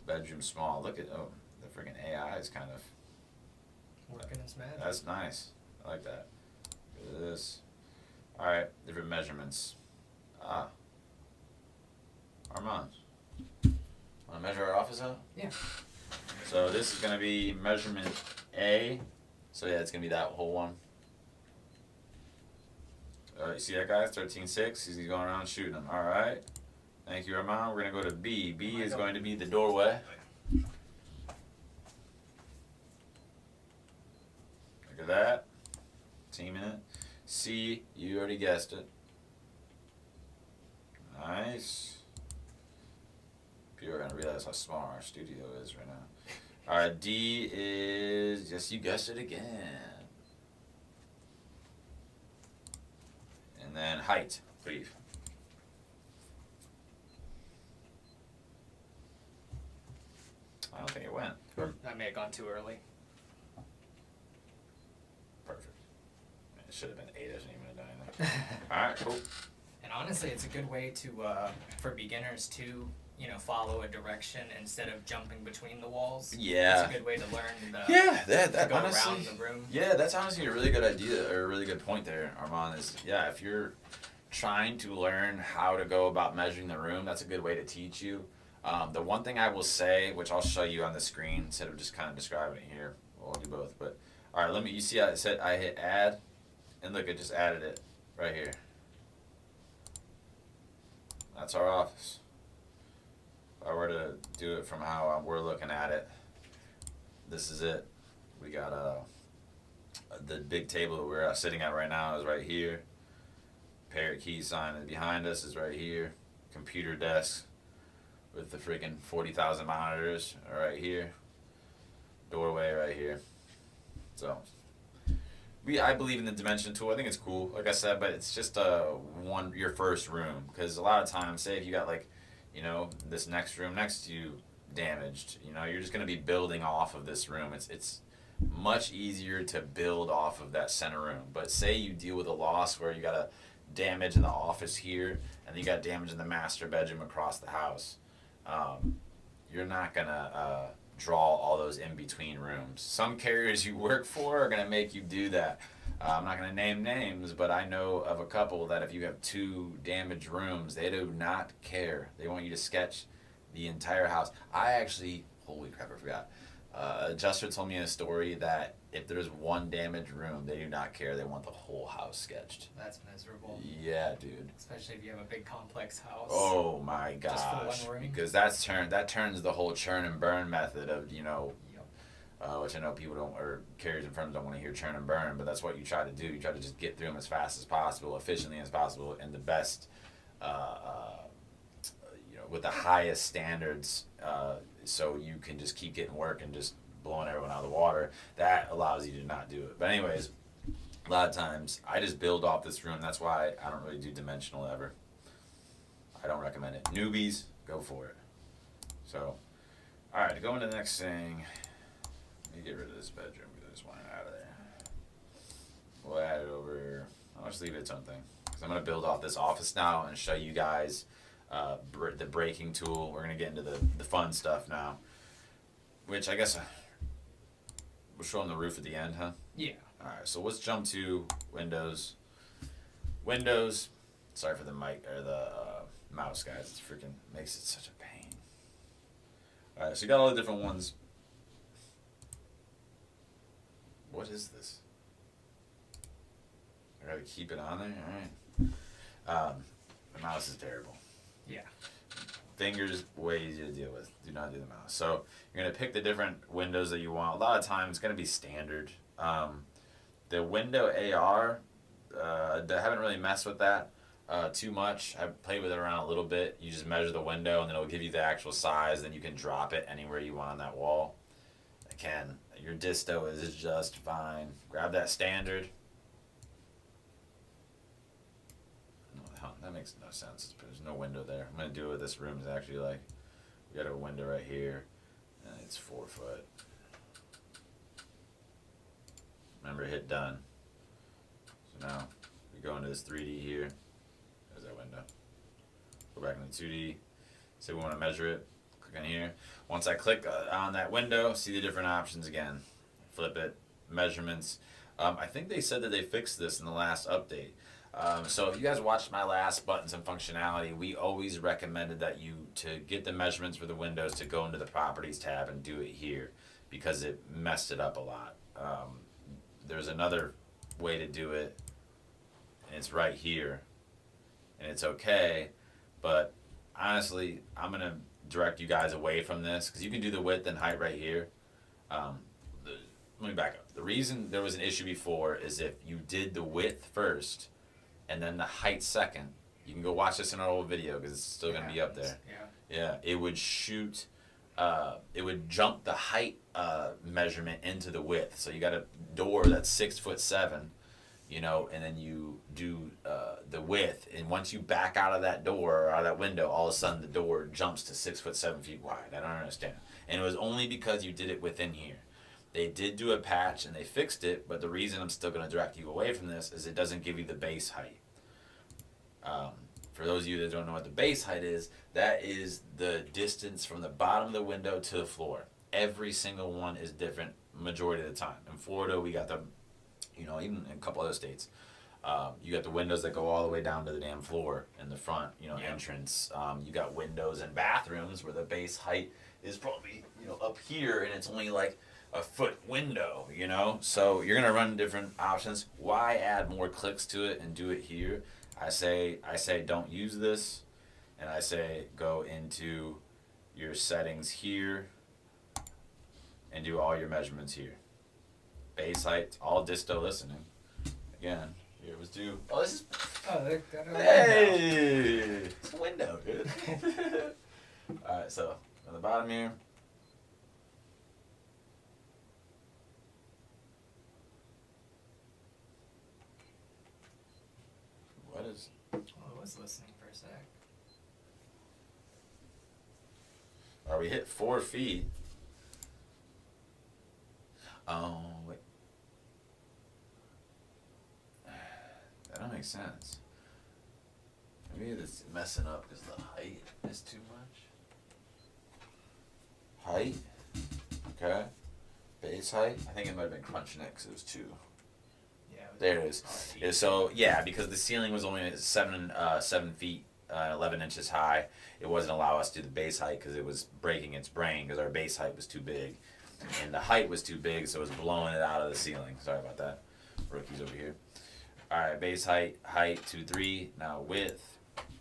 Bedroom small. Look at the freaking AI is kind of Working its magic. That's nice. I like that. Look at this. All right, different measurements. Armand, want to measure our office out? Yeah. So this is going to be measurement A. So yeah, it's going to be that whole one. You see that, guys? 13.6. He's going around shooting them. All right. Thank you, Armand. We're going to go to B. B is going to be the doorway. Look at that. Teaming it. C, you already guessed it. Nice. People are going to realize how small our studio is right now. All right, D is, yes, you guessed it again. And then height, brief. I don't think it went. I may have gone too early. Perfect. It should have been 8. I shouldn't even have done anything. All right, cool. And honestly, it's a good way to for beginners to follow a direction instead of jumping between the walls. Yeah. It's a good way to learn that to go honestly, around the room. Yeah, that's honestly a really good idea or a really good point there, Armand. Is if you're trying to learn how to go about measuring the room, that's a good way to teach you. The one thing I will say, which I'll show you on the screen instead of just kind of describing it here, well, I'll do both. But all right, you see how it said I hit add, and look, it just added it right here. That's our office. If I were to do it from how we're looking at it, this is it. We got the big table that we're sitting at right now is right here. Parrot Key sign is behind us is right here. Computer desk with the freaking 40,000 monitors are right here. Doorway right here. So I believe in the dimension tool. I think it's cool, like I said, but it's just your first room, because a lot of times, say if you got this next room next to you damaged, you're just going to be building off of this room. It's much easier to build off of that center room. But say you deal with a loss where you got a damage in the office here and you got damage in the master bedroom across the house, you're not going to draw all those in-between rooms. Some carriers you work for are going to make you do that. I'm not going to name names, but I know of a couple that if you have 2 damaged rooms, they do not care. They want you to sketch the entire house. Holy crap, I forgot. Adjuster told me a story that if there's 1 damaged room, they do not care. They want the whole house sketched. That's miserable. Yeah, dude. Especially if you have a big complex house. Oh my gosh. Just for 1 room. Because that turns the whole churn and burn method of, which I know people don't, or carriers and firms don't want to hear churn and burn, but that's what you try to do. You try to just get through them as fast as possible, efficiently as possible, and the best, with the highest standards, so you can just keep getting work and just blowing everyone out of the water. That allows you to not do it. But anyways, a lot of times I just build off this room. That's why I don't really do dimensional ever. I don't recommend it. Newbies, go for it. So, all right, to go into the next thing, let me get rid of this bedroom because I just want it out of there. We'll add it over here. I'll just leave it its own thing, because I'm going to build off this office now and show you guys the braking tool. We're gonna get into the fun stuff now, which I guess we're showing the roof at the end, huh? Yeah. All right, so let's jump to Windows. Windows. Sorry for the mic or the mouse, guys. It's freaking makes it such a pain. All right, so you got all the different ones. What is this? I gotta keep it on there. All right. The mouse is terrible. Yeah. Fingers way easier to deal with. Do not do the mouse. So you're gonna pick the different windows that you want. A lot of times it's gonna be standard. The window AR, I haven't really messed with that too much. I played with it around a little bit. You just measure the window and then it'll give you the actual size. Then you can drop it anywhere you want on that wall. Again, your disto is just fine. Grab that standard. No, that makes no sense. There's no window there. I'm gonna do what this room is actually like. We got a window right here, and it's 4 foot. Remember, hit done. So now we go into this 3D here. There's that window. Go back into 2D. Say we want to measure it. Click on here. Once I click on that window, see the different options again. Flip it. Measurements. I think they said that they fixed this in the last update. So if you guys watched my last buttons and functionality, we always recommended that to get the measurements for the windows to go into the properties tab and do it here because it messed it up a lot. There's another way to do it, and it's right here, and it's okay, but honestly, I'm going to direct you guys away from this because you can do the width and height right here. Let me back up. The reason there was an issue before is if you did the width first and then the height second. You can go watch this in our old video because it's still going to be up there. Yeah, it would shoot, it would jump the height measurement into the width. So you got a door that's 6'7", you know, and then you do the width. And once you back out of that door or out of that window, all of a sudden the door jumps to 6'7" wide. I don't understand. And it was only because you did it within here. They did do a patch and they fixed it, but the reason I'm still going to direct you away from this is it doesn't give you the base height. For those of you that don't know what the base height is, that is the distance from the bottom of the window to the floor. Every single one is different majority of the time. In Florida, we got the, you know, even in a couple other states, you got the windows that go all the way down to the damn floor in the front, you know, entrance. You got windows in bathrooms where the base height is probably, you know, up here and it's only like a foot window, you know. So you're gonna run different options. Why add more clicks to it and do it here? I say don't use this, and I say go into your settings here and do all your measurements here. Base height, all disto listening. Again, here was due. Oh, this is. Oh, Hey, it's a window, dude. All right, so on the bottom here. What is? Well, I was listening for a sec. Are we hit 4 feet? Oh wait, that don't make sense. Maybe it's messing up because the height is too much. Height, okay. Base height. I think it might have been crunching it because it was 2. There it is. Yeah, so yeah, because the ceiling was only 7 feet, 11 inches high. It wasn't allow us to do the base height because it was breaking its brain because our base height was too big, and the height was too big, so it was blowing it out of the ceiling. Sorry about that. Rookies over here. All right, base height, 2-3. Now width.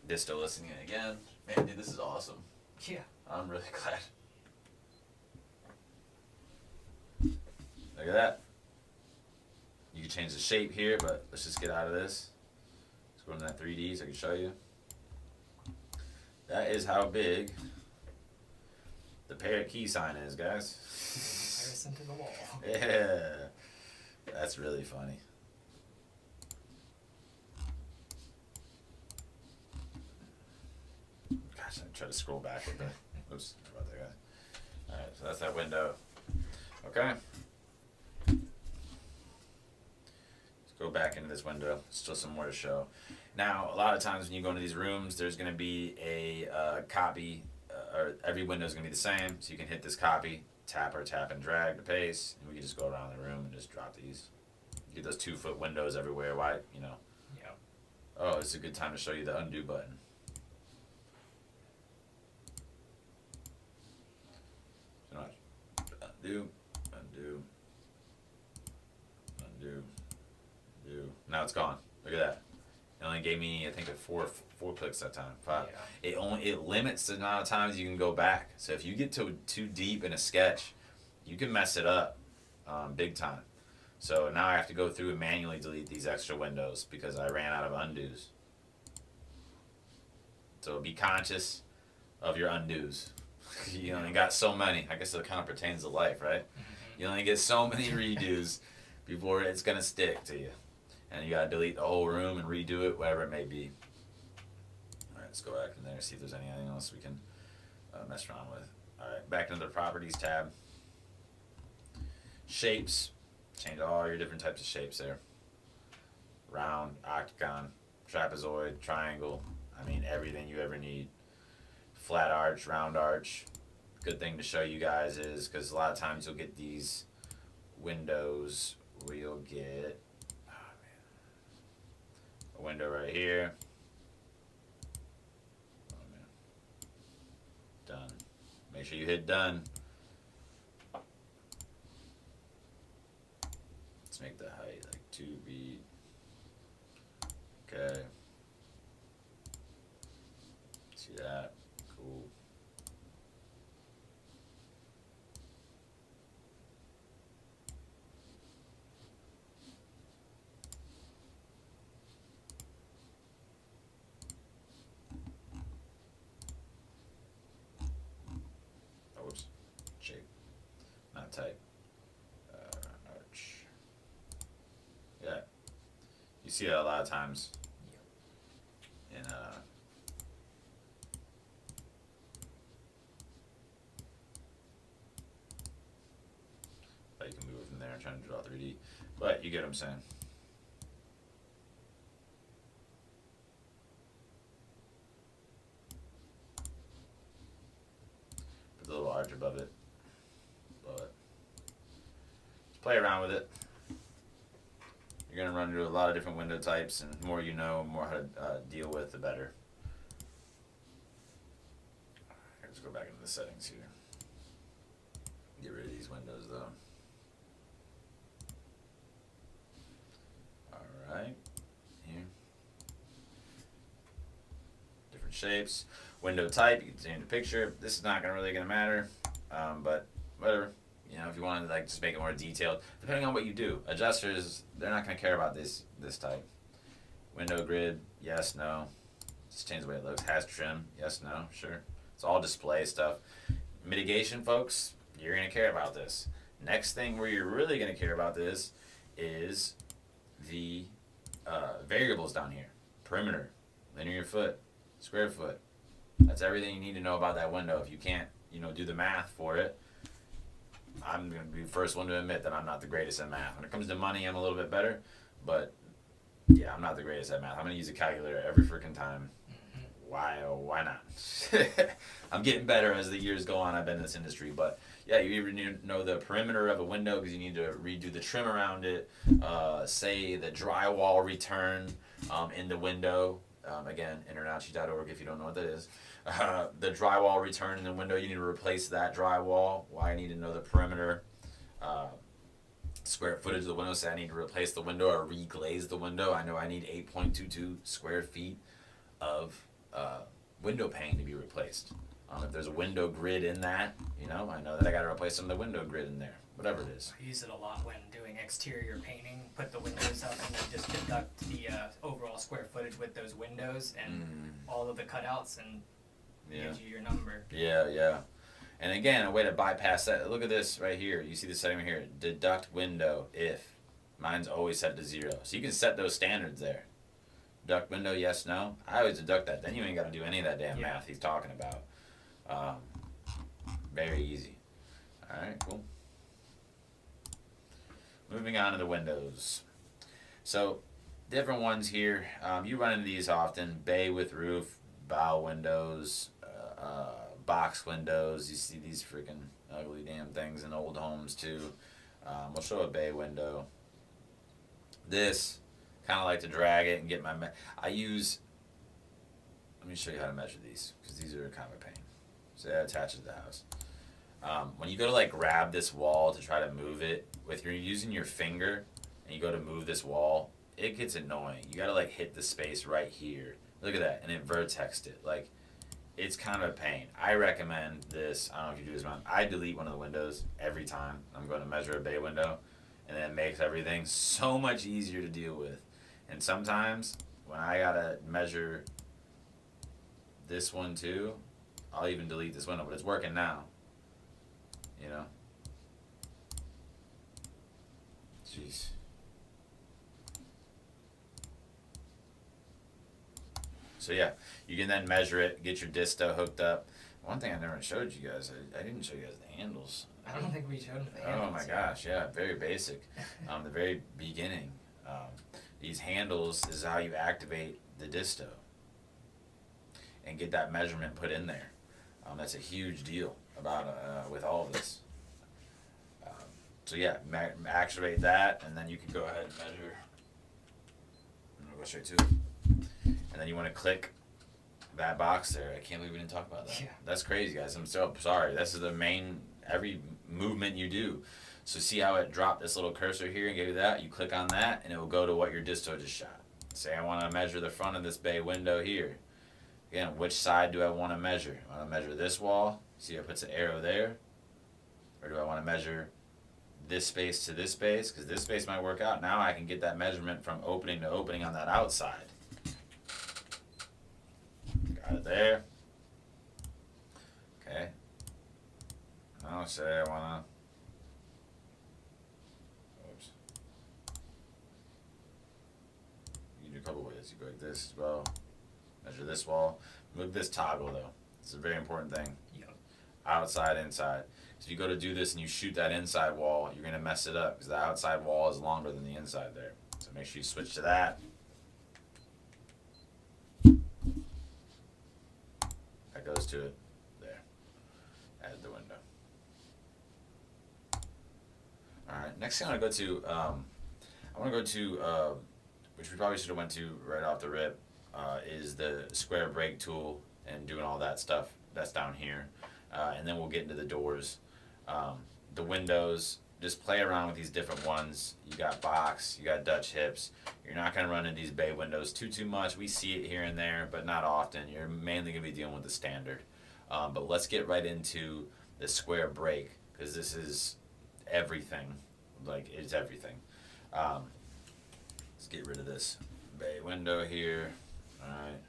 Disto listening again. Man, dude, this is awesome. Yeah. I'm really glad. Look at that. You can change the shape here, but let's just get out of this. Let's go into that 3D so I can show you. That is how big the Parrot Key sign is, guys. Comparison to the wall. Yeah. That's really funny. Gosh, I tried to scroll back with the. Oops, sorry about that, guys. Alright, so that's that window. Okay. Go back into this window. Still some more to show. Now, a lot of times when you go into these rooms, there's going to be a copy, or every window is going to be the same. So you can hit this copy, tap and drag to paste, and we can just go around the room and just drop these. Get those 2-foot windows everywhere. Why, you know? Yeah. Oh, it's a good time to show you the undo button. So much. Undo, undo, undo, undo. Now it's gone. Look at that. It only gave me, I think, four clicks that time. 5. Yeah. It limits the amount of times you can go back. So if you get too deep in a sketch, you can mess it up, big time. So now I have to go through and manually delete these extra windows because I ran out of undos. So be conscious of your undos. You only got so many. I guess it kind of pertains to life, right? Mm-hmm. You only get so many redos before it's gonna stick to you. And you gotta delete the whole room and redo it, whatever it may be. Alright, let's go back in there, see if there's anything else we can mess around with. Alright, back into the properties tab. Shapes. Change all your different types of shapes there. Round, octagon, trapezoid, triangle. I mean, everything you ever need. Flat arch, round arch. Good thing to show you guys is because a lot of times you'll get these windows where you'll get a window right here. Oh man. Done. Make sure you hit done. Let's make the height like 2 feet. Okay. See that? Cool. Oh, whoops. Shape. Not type. Arch. Yeah. You see that a lot of times. In but you can move it from there and try to draw 3D. But you get what I'm saying. Put the little arch above it. But just play around with it. You're going to run into a lot of different window types, and the more you know, the more how to deal with, the better. Let's go back into the settings here. Get rid of these windows though. Alright, here. Different shapes. Window type, you can change the picture. This is not really going to matter, but whatever. You know, if you want to like just make it more detailed, depending on what you do. Adjusters, they're not going to care about this type. Window grid, yes, no. Just change the way it looks. Has trim, yes, no, sure. It's all display stuff. Mitigation, folks, you're going to care about this. Next thing where you're really going to care about this is the variables down here. Perimeter, linear foot, square foot. That's everything you need to know about that window. If you can't, you know, do the math for it, I'm going to be the first one to admit that I'm not the greatest at math. When it comes to money, I'm a little bit better, but yeah, I'm not the greatest at math. I'm going to use a calculator every freaking time. Why not? I'm getting better as the years go on. I've been in this industry, but yeah, you even need to know the perimeter of a window because you need to redo the trim around it. Say the drywall return in the window. Again, internauchi.org if you don't know what that is. The drywall return in the window, you need to replace that drywall. Why I need to know the perimeter. Square footage of the window, say I need to replace the window or reglaze the window. I know I need 8.22 square feet of window pane to be replaced. If there's a window grid in that, you know, I know that I got to replace some of the window grid in there, whatever it is. I use it a lot when doing exterior painting. Put the windows up and then just deduct the overall square footage with those windows and all of the cutouts and gives you your number. Yeah. And again, a way to bypass that, look at this right here. You see the setting right here, deduct window if. Mine's always set to 0. So you can set those standards there. Deduct window, yes, no. I always deduct that. Then you ain't got to do any of that damn math he's talking about. Very easy. Alright, cool. Moving on to the windows. So different ones here. You run into these often: bay with roof, bow windows, box windows. You see these freaking ugly damn things in old homes too. We'll show a bay window. This kind of like to drag it and get my. I use. Let me show you how to measure these because these are kind of a pain. So that attaches to the house. When you go to like grab this wall to try to move it, with you're using your finger and you go to move this wall, it gets annoying. You gotta like hit the space right here. Look at that, and it vertexed it. Like, it's kind of a pain. I recommend this. I don't know if you do this, man. I delete one of the windows every time I'm going to measure a bay window, and it makes everything so much easier to deal with. And sometimes when I gotta measure this one too, I'll even delete this window, but it's working now. You know? Jeez. So yeah, you can then measure it, get your disto hooked up. One thing I never showed you guys, I didn't show you guys the handles. I don't think we showed them the handles. Oh my gosh, yeah, very basic. The very beginning. These handles is how you activate the disto and get that measurement put in there. That's a huge deal about with all of this. So yeah, activate that, and then you can go ahead and measure. I'm gonna go straight to it. And then you want to click that box there. I can't believe we didn't talk about that. Yeah. That's crazy, guys. I'm so sorry. This is the main, every movement you do. So see how it dropped this little cursor here and gave you that? You click on that, and it will go to what your disto just shot. Say I want to measure the front of this bay window here. Again, which side do I want to measure? I want to measure this wall. See how it puts an arrow there? Or do I want to measure this space to this space? Because this space might work out. Now I can get that measurement from opening to opening on that outside. Got it there. Okay. Now say I want to. Oops. You can do a couple ways. You go like this as well. Measure this wall. Move this toggle though. It's a very important thing. Yep. Outside, inside. So you go to do this and you shoot that inside wall, you're gonna mess it up because the outside wall is longer than the inside there. So make sure you switch to that. That goes to it. There. Add the window. Alright, next thing I wanna go to, which we probably should have went to right off the rip, is the square break tool and doing all that stuff. That's down here. And then we'll get into the doors. The windows, just play around with these different ones. You got box, you got Dutch hips. You're not gonna run into these bay windows too much. We see it here and there, but not often. You're mainly gonna be dealing with the standard. But let's get right into the square break, because this is everything. Like, it's everything. Let's get rid of this bay window here. Alright.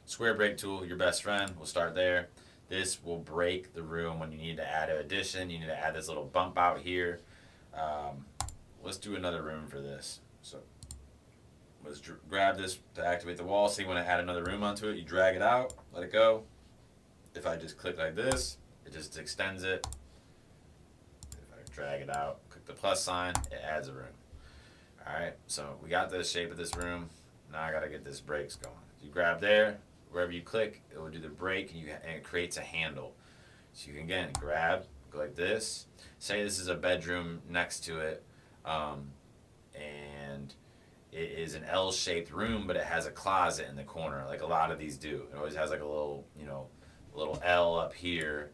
Square break tool, your best friend. We'll start there. This will break the room when you need to add an addition. You need to add this little bump out here. Let's do another room for this. So let's grab this to activate the wall. So you want to add another room onto it. You drag it out, let it go. If I just click like this, it just extends it. If I drag it out, click the plus sign, it adds a room. Alright, so we got the shape of this room. Now I got to get this brakes going. You grab there. Wherever you click, it will do the break, and it creates a handle. So you can, again, grab, go like this. Say this is a bedroom next to it, and it is an L-shaped room, but it has a closet in the corner, like a lot of these do. It always has like a little, a little L up here,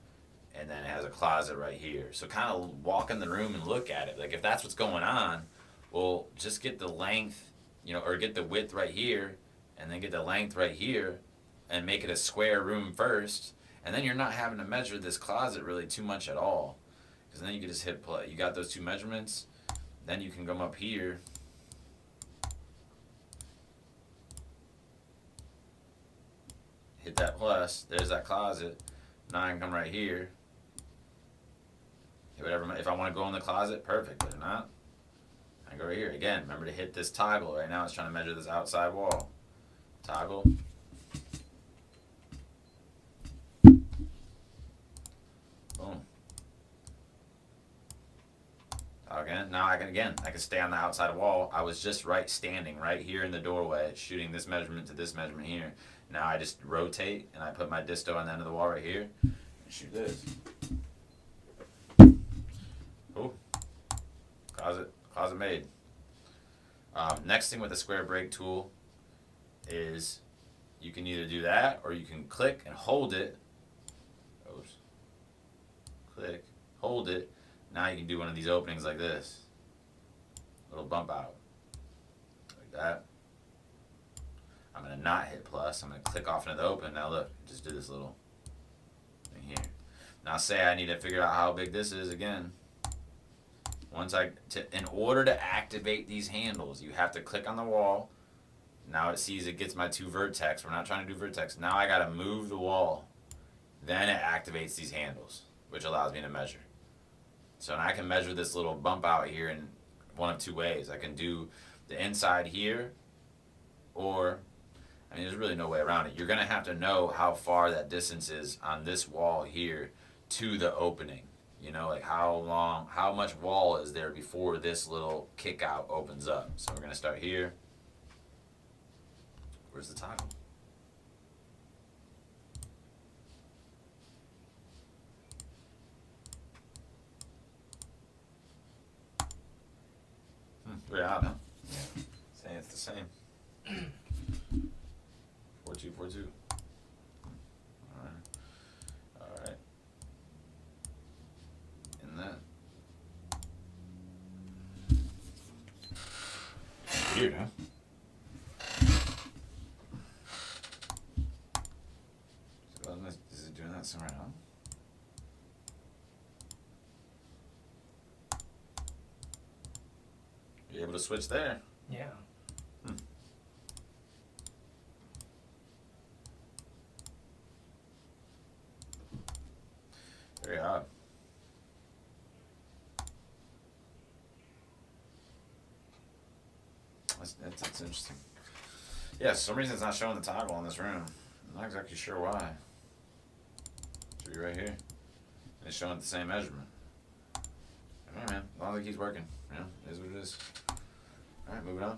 and then it has a closet right here. So kind of walk in the room and look at it. Like, if that's what's going on, well, just get the length, or get the width right here, and then get the length right here, and make it a square room first, and then you're not having to measure this closet really too much at all, because then you can just hit play. You got those two measurements, then you can come up here, hit that plus, there's that closet. Now I can come right here, hit whatever. If I want to go in the closet, perfect. If not, I go right here. Again, remember to hit this toggle. Right now it's trying to measure this outside wall. Toggle. Boom. Again, now I can stay on the outside wall. I was just standing right here in the doorway, shooting this measurement to this measurement here. Now I just rotate and I put my disto on the end of the wall right here and shoot this. Oh, closet made. Next thing with the square break tool is you can either do that or you can click and hold it. Oops. Click, hold it. Now you can do one of these openings like this. Little bump out. Like that. I'm going to not hit plus. I'm going to click off into the open. Now look, just do this little thing here. Now say I need to figure out how big this is again. In order to activate these handles, you have to click on the wall. Now it sees it gets my 2 vertex. We're not trying to do vertex. Now I got to move the wall. Then it activates these handles, which allows me to measure. So I can measure this little bump out here in one of 2 ways. I can do the inside here, or, I mean, there's really no way around it. You're going to have to know how far that distance is on this wall here to the opening. You know, like how much wall is there before this little kick out opens up. So we're going to start here. Where's the toggle? Very odd, huh? Yeah. Saying it's the same. 4242. Alright. And then. Weird, huh? So is it doing that somewhere else? You're able to switch there. Yeah. Very odd. That's interesting. Yeah, for some reason it's not showing the toggle in this room. I'm not exactly sure why. It should be right here. And it's showing the same measurement. Alright, man. As long as it keeps working. Yeah, it is what it is. Alright, moving on.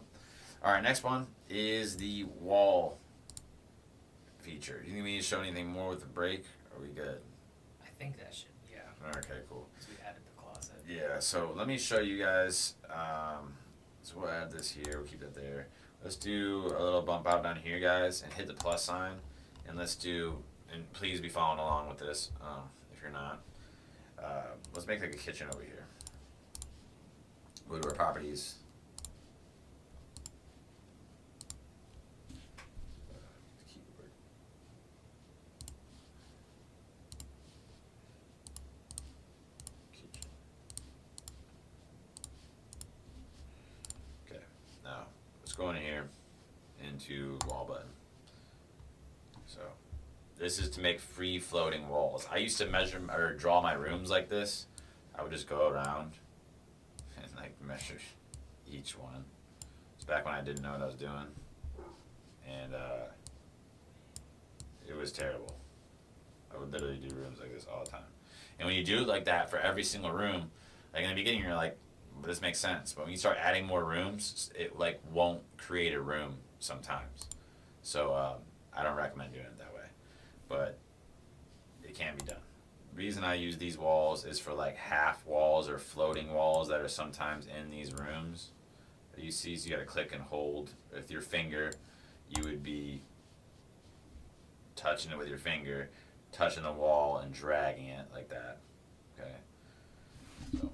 Alright, next one is the wall feature. Do you think we need to show anything more with the break? Or are we good? I think that should, yeah. Okay, cool. Because we added the closet. Yeah, so let me show you guys. So we'll add this here. We'll keep that there. Let's do a little bump out down here, guys, and hit the plus sign. And let's do, and please be following along with this if you're not. Let's make like a kitchen over here. Go to our properties. Keyboard. Kitchen. Okay, now let's go in here into wall button. So this is to make free floating walls. I used to measure or draw my rooms like this. I would just go around and like measure each one. It's back when I didn't know what I was doing, and it was terrible. I would literally do rooms like this all the time. And when you do it like that for every single room, like in the beginning you're like, well, this makes sense. But when you start adding more rooms, it like won't create a room sometimes. So I don't recommend doing it that way, but it can be done. The reason I use these walls is for like half walls or floating walls that are sometimes in these rooms. You see, so you gotta click and hold. With your finger, you would be touching it with your finger, touching the wall and dragging it like that. Okay. So,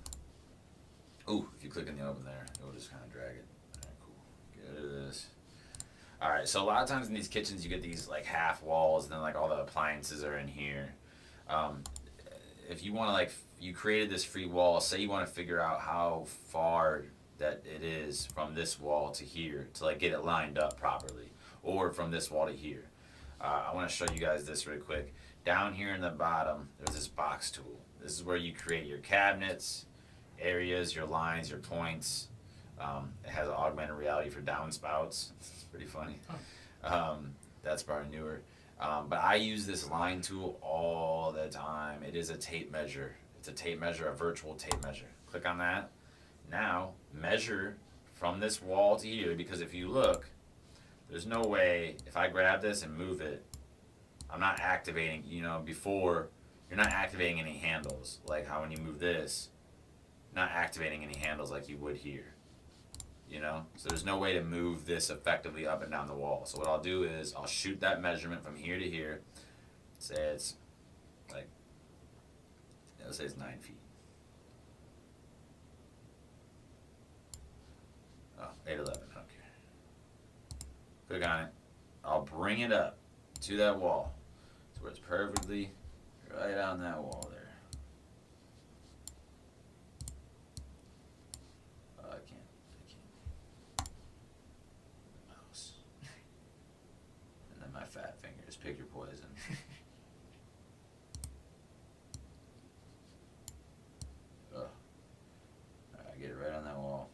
ooh, if you click in the open there, it will just kind of drag it. Alright, cool. Get rid of this. Alright, so a lot of times in these kitchens you get these like half walls and then like all the appliances are in here. If you want to like, you created this free wall, say you want to figure out how far that it is from this wall to here to like get it lined up properly, or from this wall to here. I want to show you guys this really quick. Down here in the bottom, there's this box tool. This is where you create your cabinets, areas, your lines, your points. It has an augmented reality for downspouts. It's pretty funny. That's probably newer. But I use this line tool all the time. It is a tape measure. It's a tape measure, a virtual tape measure. Click on that. Now measure from this wall to here, because if you look, there's no way if I grab this and move it, I'm not activating, before, you're not activating any handles, like how when you move this, not activating any handles like you would here, So there's no way to move this effectively up and down the wall. So what I'll do is I'll shoot that measurement from here to here, say it's like, let's say it's 9 feet. Oh, 8'11", I don't care. Click on it. I'll bring it up to that wall, to where it's perfectly right on that wall there. Oh, I can't. Mouse. And then my fat fingers. Pick your poison. Oh. Alright, get it right on that wall.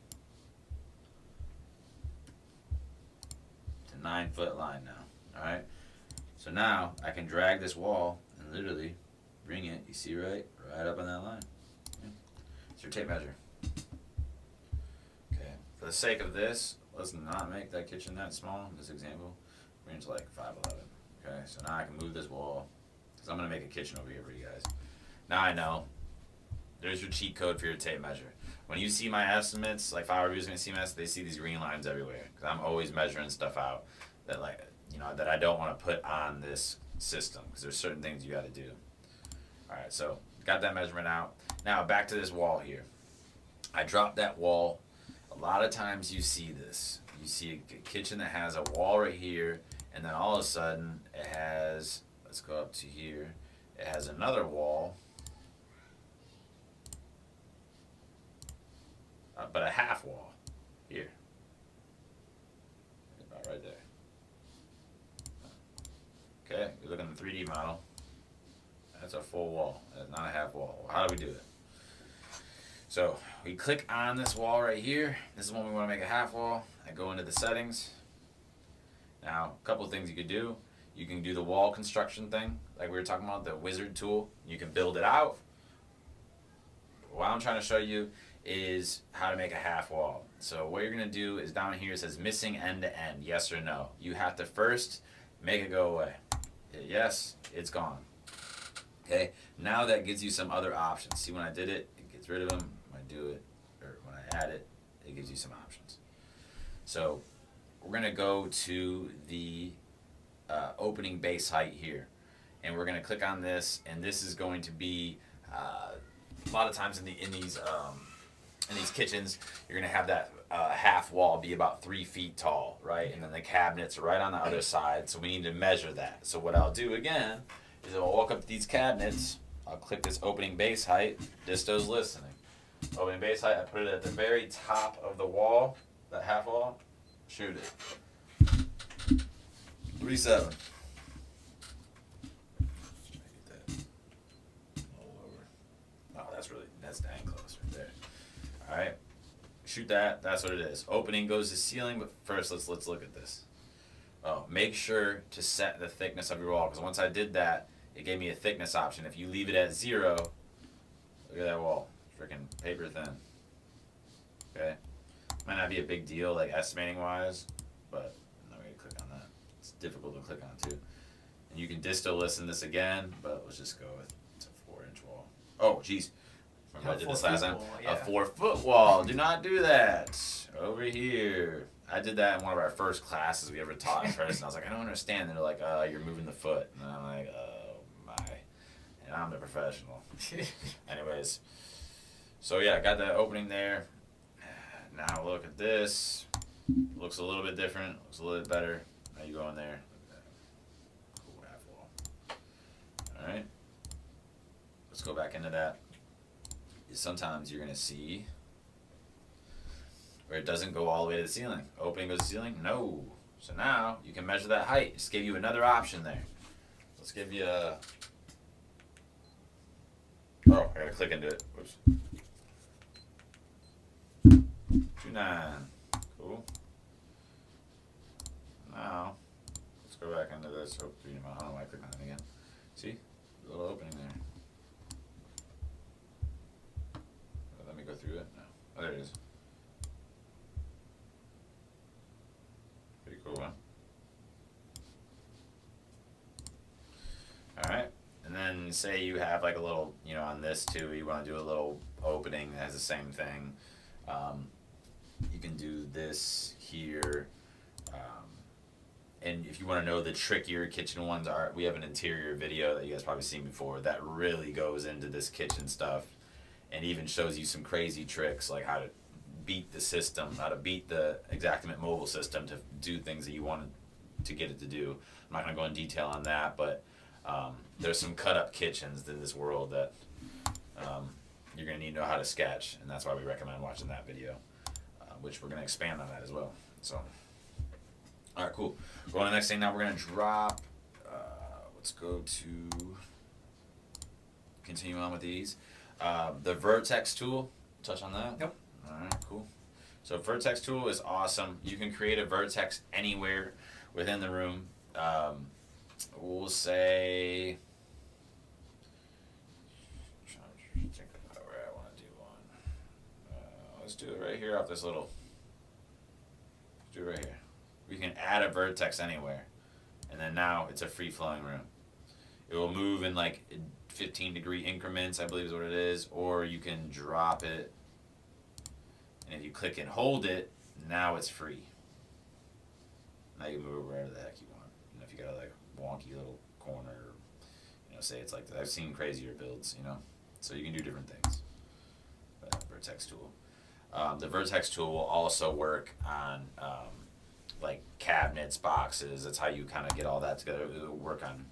9-foot line now. Alright? So now I can drag this wall and literally bring it, you see right up on that line. Yeah. It's your tape measure. Okay. For the sake of this, let's not make that kitchen that small in this example. Bring it to like 5'11". Okay, so now I can move this wall, because I'm gonna make a kitchen over here for you guys. Now I know. There's your cheat code for your tape measure. When you see my estimates, like file reviews and CMS, they see these green lines everywhere. Because I'm always measuring stuff out that that I don't want to put on this system. Because there's certain things you got to do. Alright, so got that measurement out. Now back to this wall here. I dropped that wall. A lot of times you see this. You see a kitchen that has a wall right here. And then all of a sudden it has, let's go up to here. It has another wall. But a half wall here, about right there. Okay, you look at the 3D model. That's a full wall. That's not a half wall. Well, how do we do it? So we click on this wall right here. This is when we want to make a half wall. I go into the settings. Now, a couple of things you could do. You can do the wall construction thing, like we were talking about, the wizard tool. You can build it out. What I'm trying to show you is how to make a half wall. So what you're going to do is down here it says missing end to end, yes or no. You have to first make it go away. Hit yes, it's gone. Okay, now that gives you some other options. See, when I did it, it gets rid of them. When I do it, or when I add it, it gives you some options. So we're going to go to the opening base height here. And we're going to click on this, and this is going to be a lot of times in these kitchens, you're gonna have that half wall be about 3 feet tall, right? And then the cabinets are right on the other side, so we need to measure that. So what I'll do again is I'll walk up to these cabinets, I'll click this opening base height, disto's listening. Opening base height, I put it at the very top of the wall, that half wall, shoot it. 3.7. That's dang close right there. Alright. Shoot that. That's what it is. Opening goes to ceiling, but first let's look at this. Oh, make sure to set the thickness of your wall, because once I did that, it gave me a thickness option. If you leave it at 0, look at that wall. Freaking paper thin. Okay? Might not be a big deal, like estimating wise, but I'm not going to click on that. It's difficult to click on too. And you can disto listen this again, but let's just go with it's a 4-inch wall. Oh, jeez. Remember I did this last time? Yeah. A 4-foot wall. Do not do that. Over here. I did that in one of our first classes we ever taught in person. I was like, I don't understand. They're like, you're moving the foot. And I'm like, oh my. And I'm the professional. Anyways. So yeah, got that opening there. Now look at this. Looks a little bit different. Looks a little bit better. Now you go in there. Cool half wall. Alright. Let's go back into that. Sometimes you're going to see where it doesn't go all the way to the ceiling. Opening goes to the ceiling? No. So now you can measure that height. Just gave you another option there. Let's give you a... Oh, I got to click into it. Whoops. 2.9. Cool. Now, let's go back into this. Oh, I don't know why I click on it again. See? A little opening there. Let me go through it. No. Oh, there it is. say you have like a little, on this too, you want to do a little opening that has the same thing. You can do this here. And if you want to know the trickier kitchen ones are, we have an interior video that you guys probably seen before that really goes into this kitchen stuff and even shows you some crazy tricks like how to beat the system, how to beat the Xactimate Mobile system to do things that you want to get it to do. I'm not going to go in detail on that, but there's some cut up kitchens in this world that you're going to need to know how to sketch, and that's why we recommend watching that video, which we're going to expand on that as well. So, all right, cool. Going to the next thing now, we're going to drop, let's go to, continue on with these. The Vertex tool, touch on that? Nope. All right, cool. So Vertex tool is awesome. You can create a vertex anywhere within the room. We'll say, trying to think about where I want to do one. Let's do it right here off this little. Let's do it right here. We can add a vertex anywhere, and then now it's a free-flowing room. It will move in like 15-degree increments, I believe is what it is, or you can drop it. And if you click and hold it, now it's free. Now you can move it wherever the heck you want. If you got a like wonky little corner, say it's like that. I've seen crazier builds, so you can do different things. Vertex tool. The Vertex tool will also work on like cabinets, boxes. That's how you kind of get all that together. It'll work on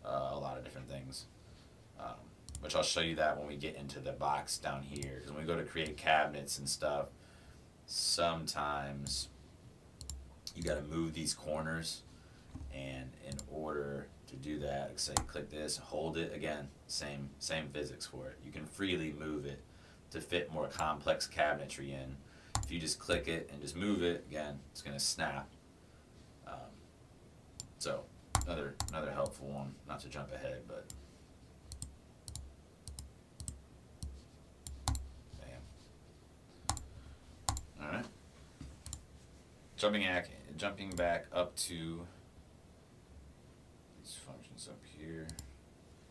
a lot of different things. Which I'll show you that when we get into the box down here. Because when we go to create cabinets and stuff, sometimes you got to move these corners, and in order to do that, like say click this, hold it, again, same physics for it. You can freely move it to fit more complex cabinetry in. If you just click it and just move it, again, it's going to snap. So another helpful one, not to jump ahead, but alright. Jumping back up to these functions up here.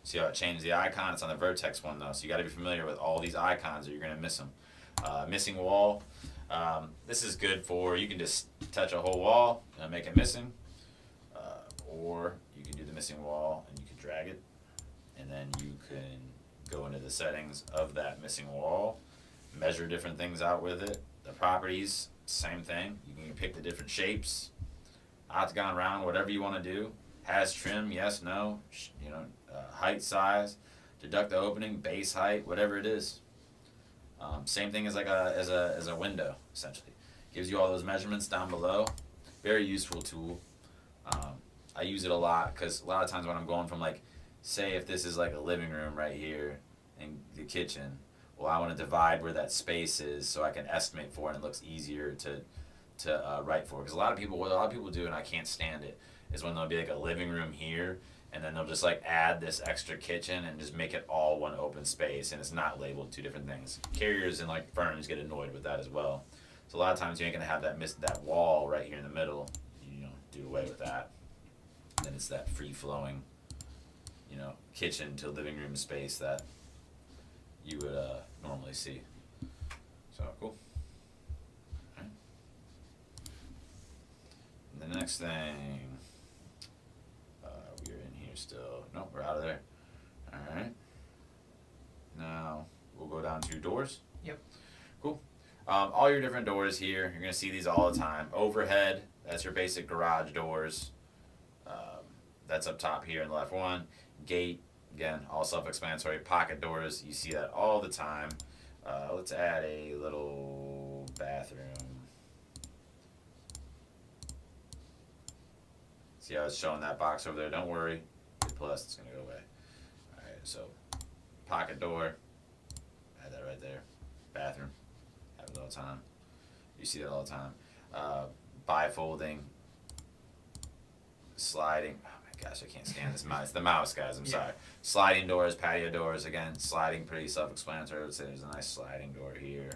See how it changed the icon? It's on the Vertex one though, so you got to be familiar with all these icons or you're going to miss them. Missing wall. This is good for, you can just touch a whole wall and make it missing. Or you can do the missing wall and you can drag it. And then you can go into the settings of that missing wall, measure different things out with it. The properties, same thing. You can pick the different shapes, octagon, round, whatever you want to do. Has trim, yes, no, height, size, deduct the opening, base height, whatever it is. Same thing as like as a window, essentially. Gives you all those measurements down below. Very useful tool. I use it a lot because a lot of times when I'm going from like, say if this is like a living room right here and the kitchen, well, I want to divide where that space is so I can estimate for it and it looks easier to write for. Because what a lot of people do, and I can't stand it, is when there'll be like a living room here and then they'll just like add this extra kitchen and just make it all one open space and it's not labeled two different things. Carriers and like firms get annoyed with that as well. So a lot of times you ain't gonna have that wall right here in the middle. Do away with that. And then it's that free flowing, kitchen to living room space that you would normally see. So cool. Alright. And the next thing, we're in here still. Nope, we're out of there. Alright. Now we'll go down to doors. Yep. Cool. All your different doors here, you're gonna see these all the time. Overhead, that's your basic garage doors. That's up top here in the left one. Gate, again, all self-explanatory. Pocket doors, you see that all the time. Let's add a little bathroom. See how it's showing that box over there? Don't worry, hit plus, it's gonna go away. Alright, so pocket door, add that right there. Bathroom, have it all the time. You see that all the time. Bifolding, sliding. Oh my gosh, I can't stand this mouse. It's the mouse, guys. I'm sorry. Sliding doors, patio doors. Again, sliding, pretty self-explanatory. Let's say there's a nice sliding door here.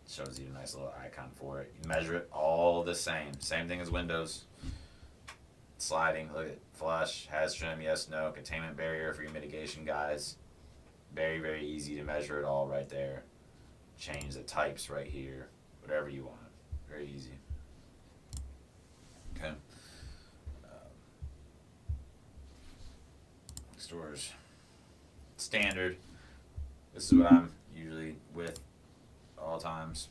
Shows you a nice little icon for it. You measure it all the same. Same thing as windows. sliding, look at flush, has trim, yes, no, containment barrier for your mitigation guys. Very, very easy to measure it all right there. Change the types right here, whatever you want. Very easy. Okay. Stores. Standard. This is what I'm usually with all times.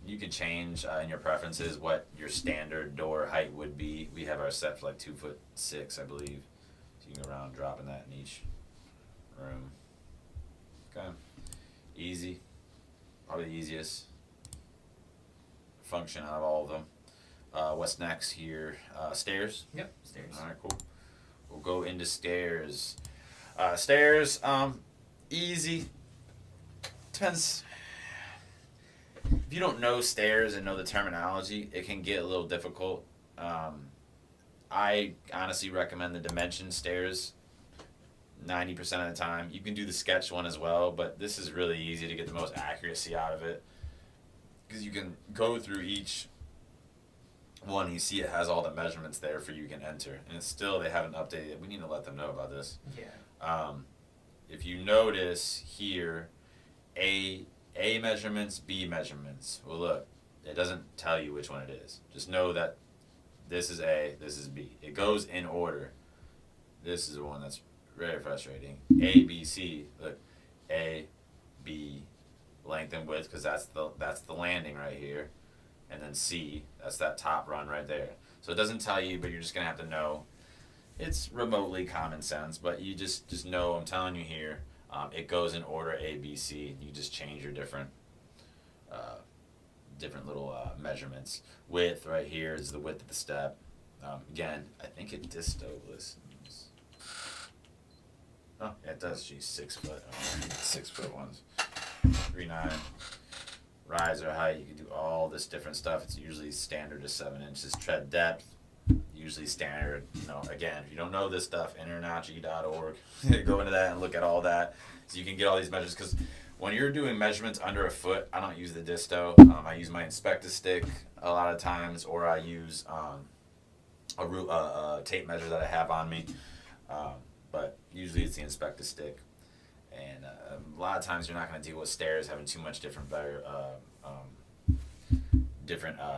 You can change in your preferences what your standard door height would be. We have our set for like 2'6", I believe. So you can go around dropping that in each room. Okay. Easy. Probably the easiest function out of all of them. What's next here? Stairs. Yep, stairs. All right, cool. We'll go into stairs. Stairs, easy. Depends. If you don't know stairs and know the terminology, it can get a little difficult. I honestly recommend the dimension stairs 90% of the time. You can do the sketch one as well, but this is really easy to get the most accuracy out of it because you can go through each one and you see it has all the measurements there for you can enter, and it's still they haven't updated it. We need to let them know about this. Yeah. If you notice here, A measurements, B measurements. Well, look, it doesn't tell you which one it is. Just know that this is A, this is B. It goes in order. This is the one that's very frustrating. A, B, C. Look, A, B, length and width, because that's the landing right here, and then C, that's that top run right there. So it doesn't tell you, but you're just gonna have to know. It's remotely common sense, but you just know. I'm telling you here. It goes in order A, B, C. You just change your different little measurements. Width right here is the width of the step. Again, I think it disto listens. Oh, yeah, it does. Geez, 6 foot. 6 foot ones. 3'9". Riser height. You can do all this different stuff. It's usually standard is 7 inches. Tread depth. Usually standard. Again, if you don't know this stuff, internauchi.org. Go into that and look at all that, so you can get all these measures. Because when you're doing measurements under a foot, I don't use the disto. I use my inspector stick a lot of times, or I use a tape measure that I have on me. But usually it's the inspector stick. And a lot of times you're not going to deal with stairs having too much different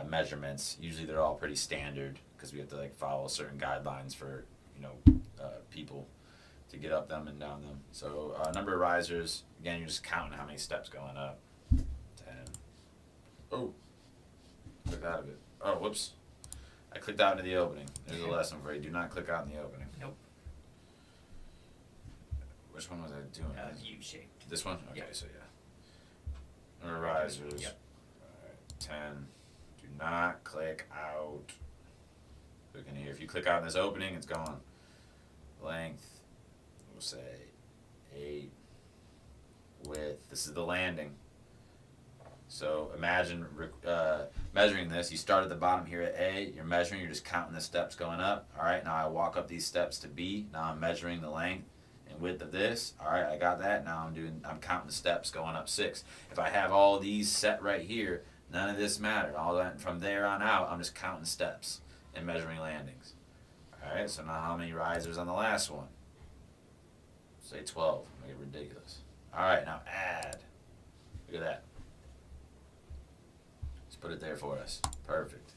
measurements. Usually they're all pretty standard because we have to follow certain guidelines for people to get up them and down them. So number of risers, again, you're just counting how many steps going up. 10. Oh, clicked out of it. Oh, whoops. I clicked out into the opening. There's a lesson for you. Do not click out in the opening. Nope. Which one was I doing? U-shaped. This one? Okay, Yep. so yeah. Number of risers. Yep. Alright, 10. Do not click out. Look in here. If you click out in this opening, it's gone. Length, we'll say 8. Width, this is the landing. So imagine measuring this. You start at the bottom here at A. You're measuring. You're just counting the steps going up. All right. Now I walk up these steps to B. Now I'm measuring the length and width of this. All right. I got that. Now I'm counting the steps going up 6. If I have all these set right here, none of this mattered. All that from there on out, I'm just counting steps and measuring landings. All right. So now how many risers on the last one? Say 12. Make it ridiculous. All right. Now add. Look at that. Put it there for us. Perfect.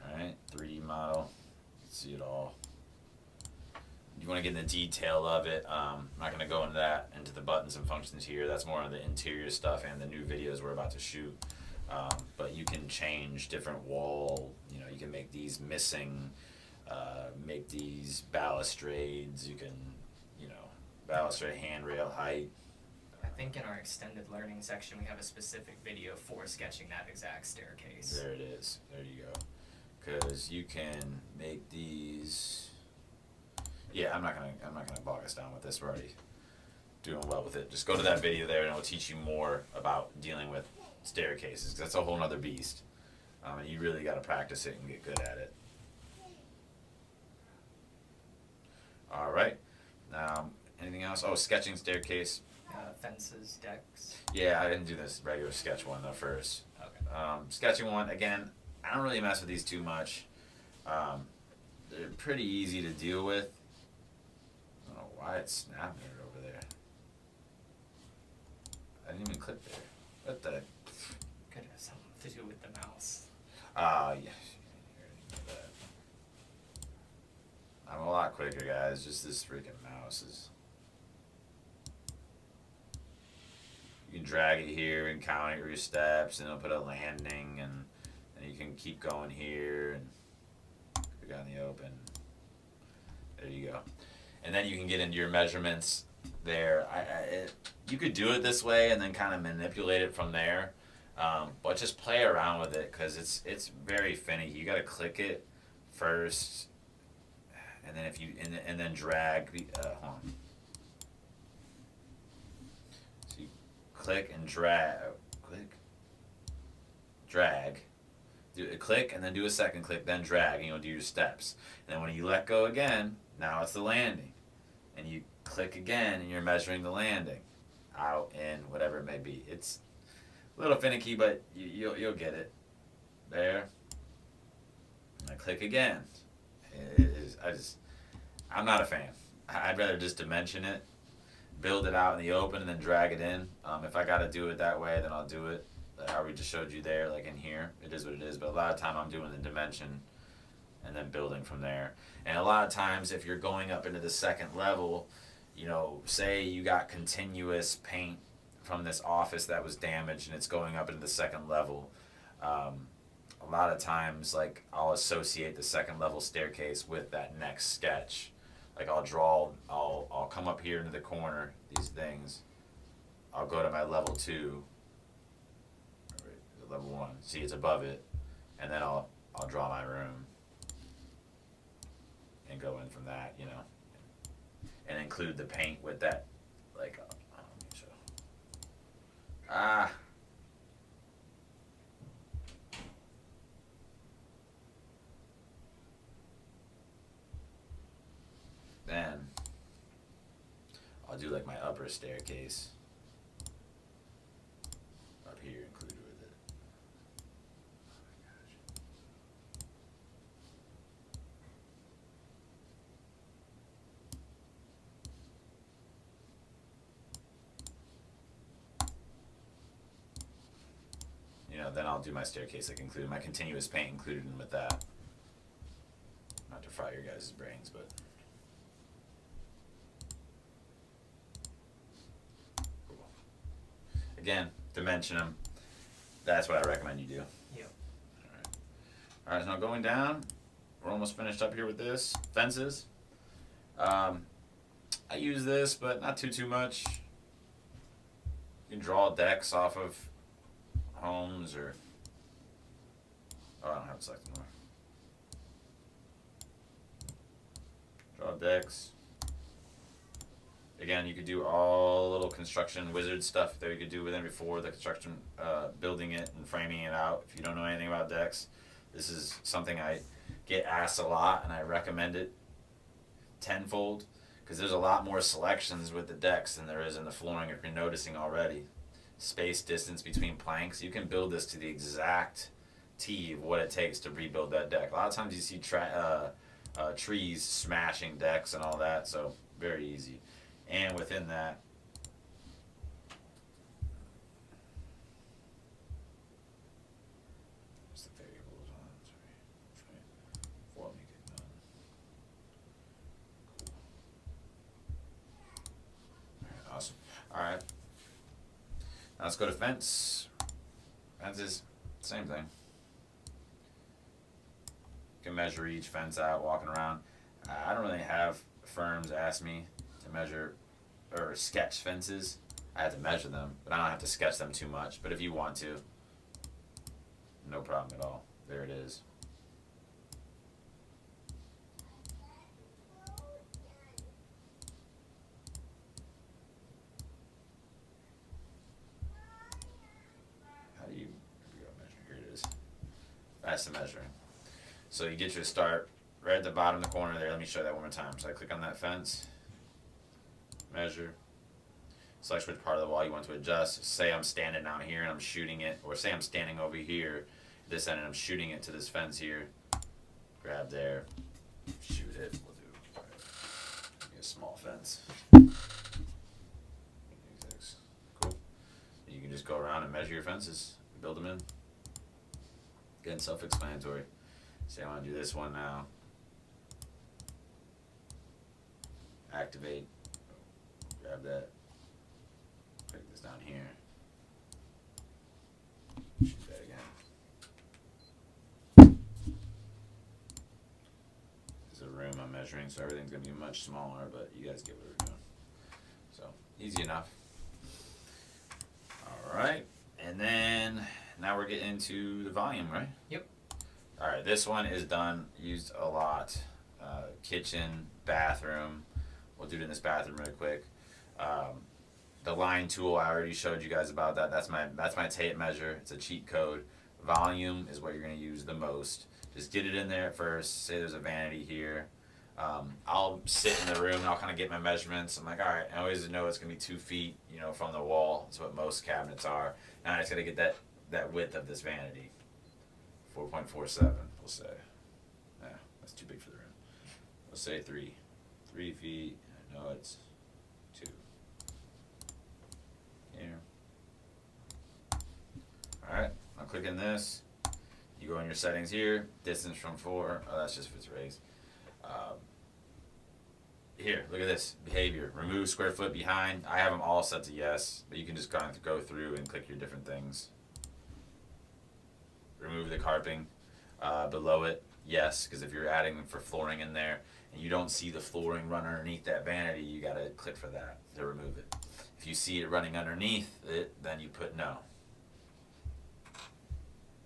Alright, 3D model. Let's see it all. You want to get in the detail of it. I'm not going to go into that, into the buttons and functions here. That's more on the interior stuff and the new videos we're about to shoot. But you can change different wall. You can make these missing, make these balustrades. You can, balustrade handrail height. I think in our extended learning section we have a specific video for sketching that exact staircase. There it is. There you go. Because you can make these. Yeah, I'm not gonna bog us down with this. We're already doing well with it. Just go to that video there, and it'll teach you more about dealing with staircases. 'Cause that's a whole nother beast, and you really got to practice it and get good at it. All right. Now, anything else? Oh, sketching staircase. Fences, decks. Yeah, I didn't do this regular sketch one though first. Okay. Sketching one, again, I don't really mess with these too much. They're pretty easy to deal with. I don't know why it's snapping it over there. I didn't even click there. What the? Could have something to do with the mouse. Yeah. I'm a lot quicker, guys. Just this freaking mouse is. You can drag it here and count your steps, and it'll put a landing, and you can keep going here and click on the open. There you go. And then you can get into your measurements there. You could do it this way and then kind of manipulate it from there, but just play around with it because it's very finicky. You got to click it first, and then and then drag. Hold on. So you click and drag. Drag. Do a click and then do a second click, then drag, and you'll do your steps. And then when you let go again, now it's the landing. And you click again and you're measuring the landing. Out, in, whatever it may be. It's a little finicky, but you'll get it. There. And I click again. I'm not a fan. I'd rather just dimension it, build it out in the open, and then drag it in. If I gotta do it that way, then I'll do it. How we just showed you there, like in here, it is what it is. But a lot of time I'm doing the dimension and then building from there. And a lot of times if you're going up into the second level, you know, say you got continuous paint from this office that was damaged and it's going up into the second level, a lot of times like I'll associate the second level staircase with that next sketch. Like I'll come up here into the corner, these things, I'll go to my level 2, level 1, see it's above it, and then I'll draw my room and go in from that, you know, and include the paint with that, like, then I'll do like my upper staircase up here included with it. You know, then I'll do my staircase like included, my continuous paint included in with that. Not to fry your guys' brains, but cool. Again, dimension them. That's what I recommend you do. Yep. Alright, so now going down, we're almost finished up here with this. Fences. I use this, but not too much. You can draw decks off of homes or... Oh, I don't have it selected anymore. Draw decks. Again, you could do all little construction wizard stuff that you could do within before the construction, building it and framing it out. If you don't know anything about decks, this is something I get asked a lot, and I recommend it tenfold because there's a lot more selections with the decks than there is in the flooring. If you're noticing already, space distance between planks, you can build this to the exact T of what it takes to rebuild that deck. A lot of times you see trees smashing decks and all that, so very easy. And within that, what's the variables on? Sorry, before I make it done. Cool. Alright, awesome. Alright. Now let's go to fence. Fences, same thing. You can measure each fence out walking around. I don't really have firms ask me to measure or sketch fences. I have to measure them, but I don't have to sketch them too much. But if you want to, no problem at all. There it is. How do you, here we go, measure, here it is. That's the measuring. So you get your start right at the bottom of the corner there. Let me show that one more time. So I click on that fence, measure, select which part of the wall you want to adjust. Say I'm standing out here and I'm shooting it, or say I'm standing over here, this end, and I'm shooting it to this fence here. grab there, shoot it. We'll do maybe a small fence. Cool. You can just go around and measure your fences, build them in. Again, self-explanatory. Say I want to do this one now. Activate. Grab that. Break this down here. Shoot that again. This is a room I'm measuring, so everything's going to be much smaller, but you guys get what we're doing. So, easy enough. Alright, and then now we're getting into the volume, right? Yep. Alright, this one is done, used a lot. Kitchen, bathroom. We'll do it in this bathroom really quick. The line tool, I already showed you guys about that. That's my tape measure. It's a cheat code. Volume is what you're going to use the most. Just get it in there at first. Say there's a vanity here. I'll sit in the room and I'll kind of get my measurements. I'm like, all right, I always know it's going to be 2 feet, from the wall. That's what most cabinets are. Now I just got to get that width of this vanity. 4.47, we'll say. Yeah, that's too big for the room. We'll say 3 feet. I know it's 2. Here. Alright, I'll click in this. You go in your settings here. Distance from 4. Oh, that's just if it's raised. Here, look at this. Behavior. Remove square foot behind. I have them all set to yes, but you can just kind of go through and click your different things. Remove the carping. Below it, yes, because if you're adding for flooring in there and you don't see the flooring run underneath that vanity, you got to click for that to remove it. If you see it running underneath it, then you put no.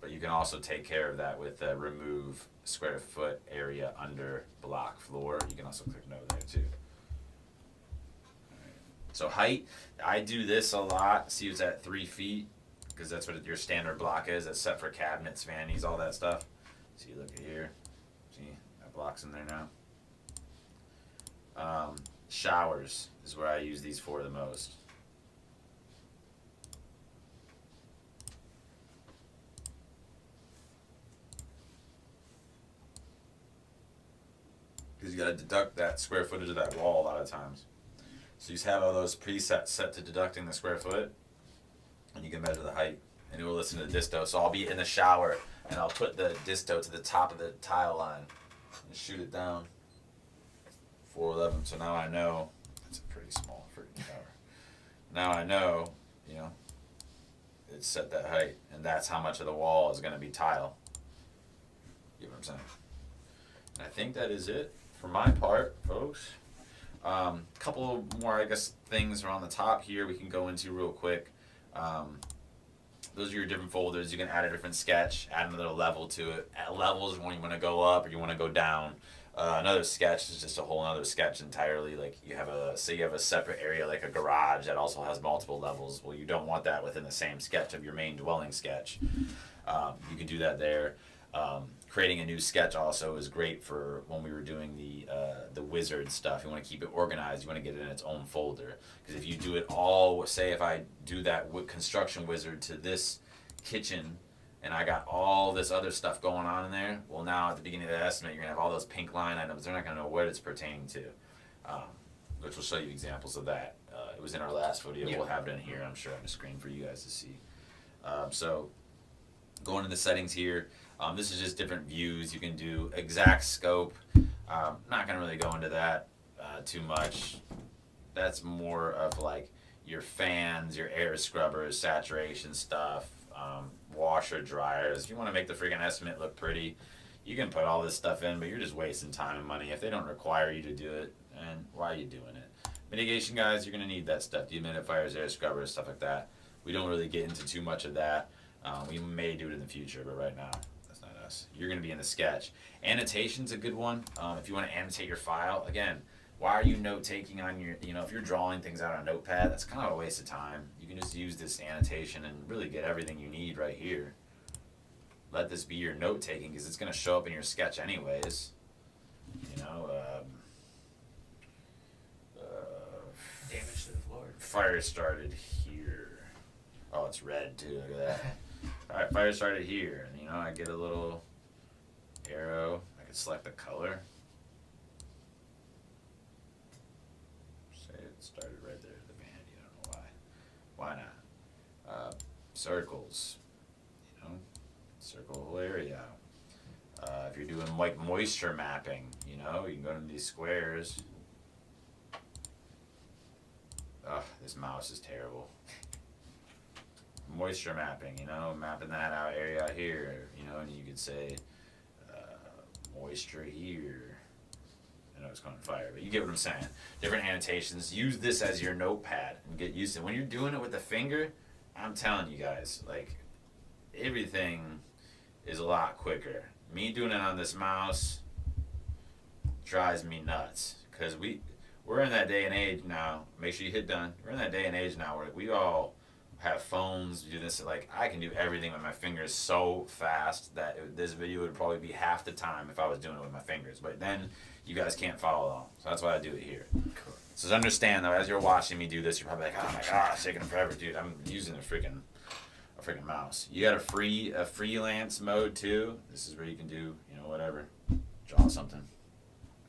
But you can also take care of that with remove square foot area under block floor. You can also click no there too. Alright. So height, I do this a lot. See, it's at 3 feet because that's what your standard block is. It's set for cabinets, vanities, all that stuff. See, look at here. See, that block's in there now. Showers is where I use these for the most. Because you got to deduct that square footage of that wall a lot of times. So you just have all those presets set to deducting the square foot, and you can measure the height, and it will listen to the disto. So I'll be in the shower, and I'll put the disto to the top of the tile line and shoot it down. 411. So now I know it's a pretty small freaking shower. Now I know, it's set that height, and that's how much of the wall is going to be tile. You know what I'm saying? And I think that is it for my part, folks. Couple more, things are on the top here we can go into real quick. Those are your different folders. You can add a different sketch, add another level to it. At levels when you want to go up or you want to go down. Another sketch is just a whole other sketch entirely. Like you have a separate area like a garage that also has multiple levels. Well, you don't want that within the same sketch of your main dwelling sketch. You can do that there. Creating a new sketch also is great for when we were doing the wizard stuff. You want to keep it organized. You want to get it in its own folder. Because if you do it all, say if I do that construction wizard to this kitchen and I got all this other stuff going on in there, well now at the beginning of the estimate you're going to have all those pink line items. They're not going to know what it's pertaining to. Which will show you examples of that. It was in our last video. Yeah. We'll have it in here, I'm sure, on the screen for you guys to see. So going to the settings here. This is just different views. You can do exact scope. Not going to really go into that too much. That's more of like your fans, your air scrubbers, saturation stuff, washer dryers. If you want to make the freaking estimate look pretty, you can put all this stuff in, but you're just wasting time and money. If they don't require you to do it, and why are you doing it? Mitigation, guys, you're going to need that stuff. Dehumidifiers, air scrubbers, stuff like that. We don't really get into too much of that. We may do it in the future, but right now, that's not us. You're going to be in the sketch. Annotation's a good one. If you want to annotate your file, again, why are you note-taking on your, if you're drawing things out on a notepad, that's kind of a waste of time. You can just use this annotation and really get everything you need right here. Let this be your note-taking because it's going to show up in your sketch anyways. Damage to the floor. Fire started here. Oh, it's red too, look at that. Alright, fire started here, and I get a little arrow. I can select the color. Say it started right there at the band. You don't know why. Why not? Circles. You know, circle the whole area out. If you're doing like moisture mapping, you know, you can go into these squares. Ugh, this mouse is terrible. Moisture mapping, you know, mapping that out area out here, you know, and you could say moisture here. I know it's going to fire, but you get what I'm saying. Different annotations. Use this as your notepad and get used to it. When you're doing it with the finger, I'm telling you guys, like, everything is a lot quicker. Me doing it on this mouse drives me nuts because we're in that day and age now. Make sure you hit done. We're in that day and age now where we all have phones, do this. Like, I can do everything with my fingers so fast that this video would probably be half the time if I was doing it with my fingers. But then you guys can't follow along, so that's why I do it here. Cool. So understand though, as you're watching me do this, you're probably like, oh my god, it's taking forever, dude. I'm using a freaking mouse. You got a freelance mode too. This is where you can do, you know, whatever, draw something,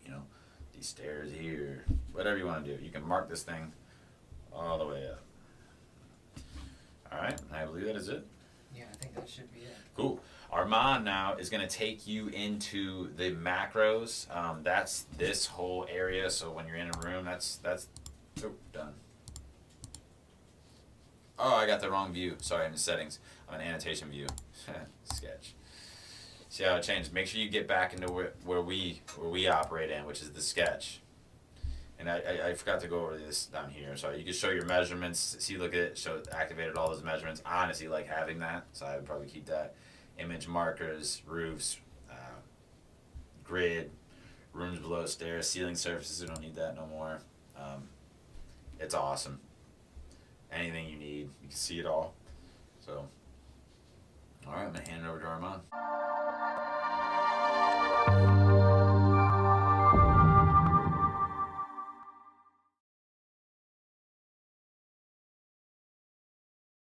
you know, these stairs here, whatever you want to do. You can mark this thing all the way up. All right, I believe that is it. Yeah, I think that should be it. Cool. Armand now is going to take you into the macros. That's this whole area. So when you're in a room, that's oh, done. Oh, I got the wrong view. Sorry, I'm in settings. I'm in annotation view. Sketch. See how it changed? Make sure you get back into where we operate in, which is the sketch. And I forgot to go over this down here. So you can show your measurements. See, look at it. Show activated all those measurements. I honestly like having that, so I would probably keep that. Image markers, roofs, grid, rooms below stairs, ceiling surfaces. We don't need that no more. It's awesome. Anything you need, you can see it all. So, all right, I'm gonna hand it over to Armand.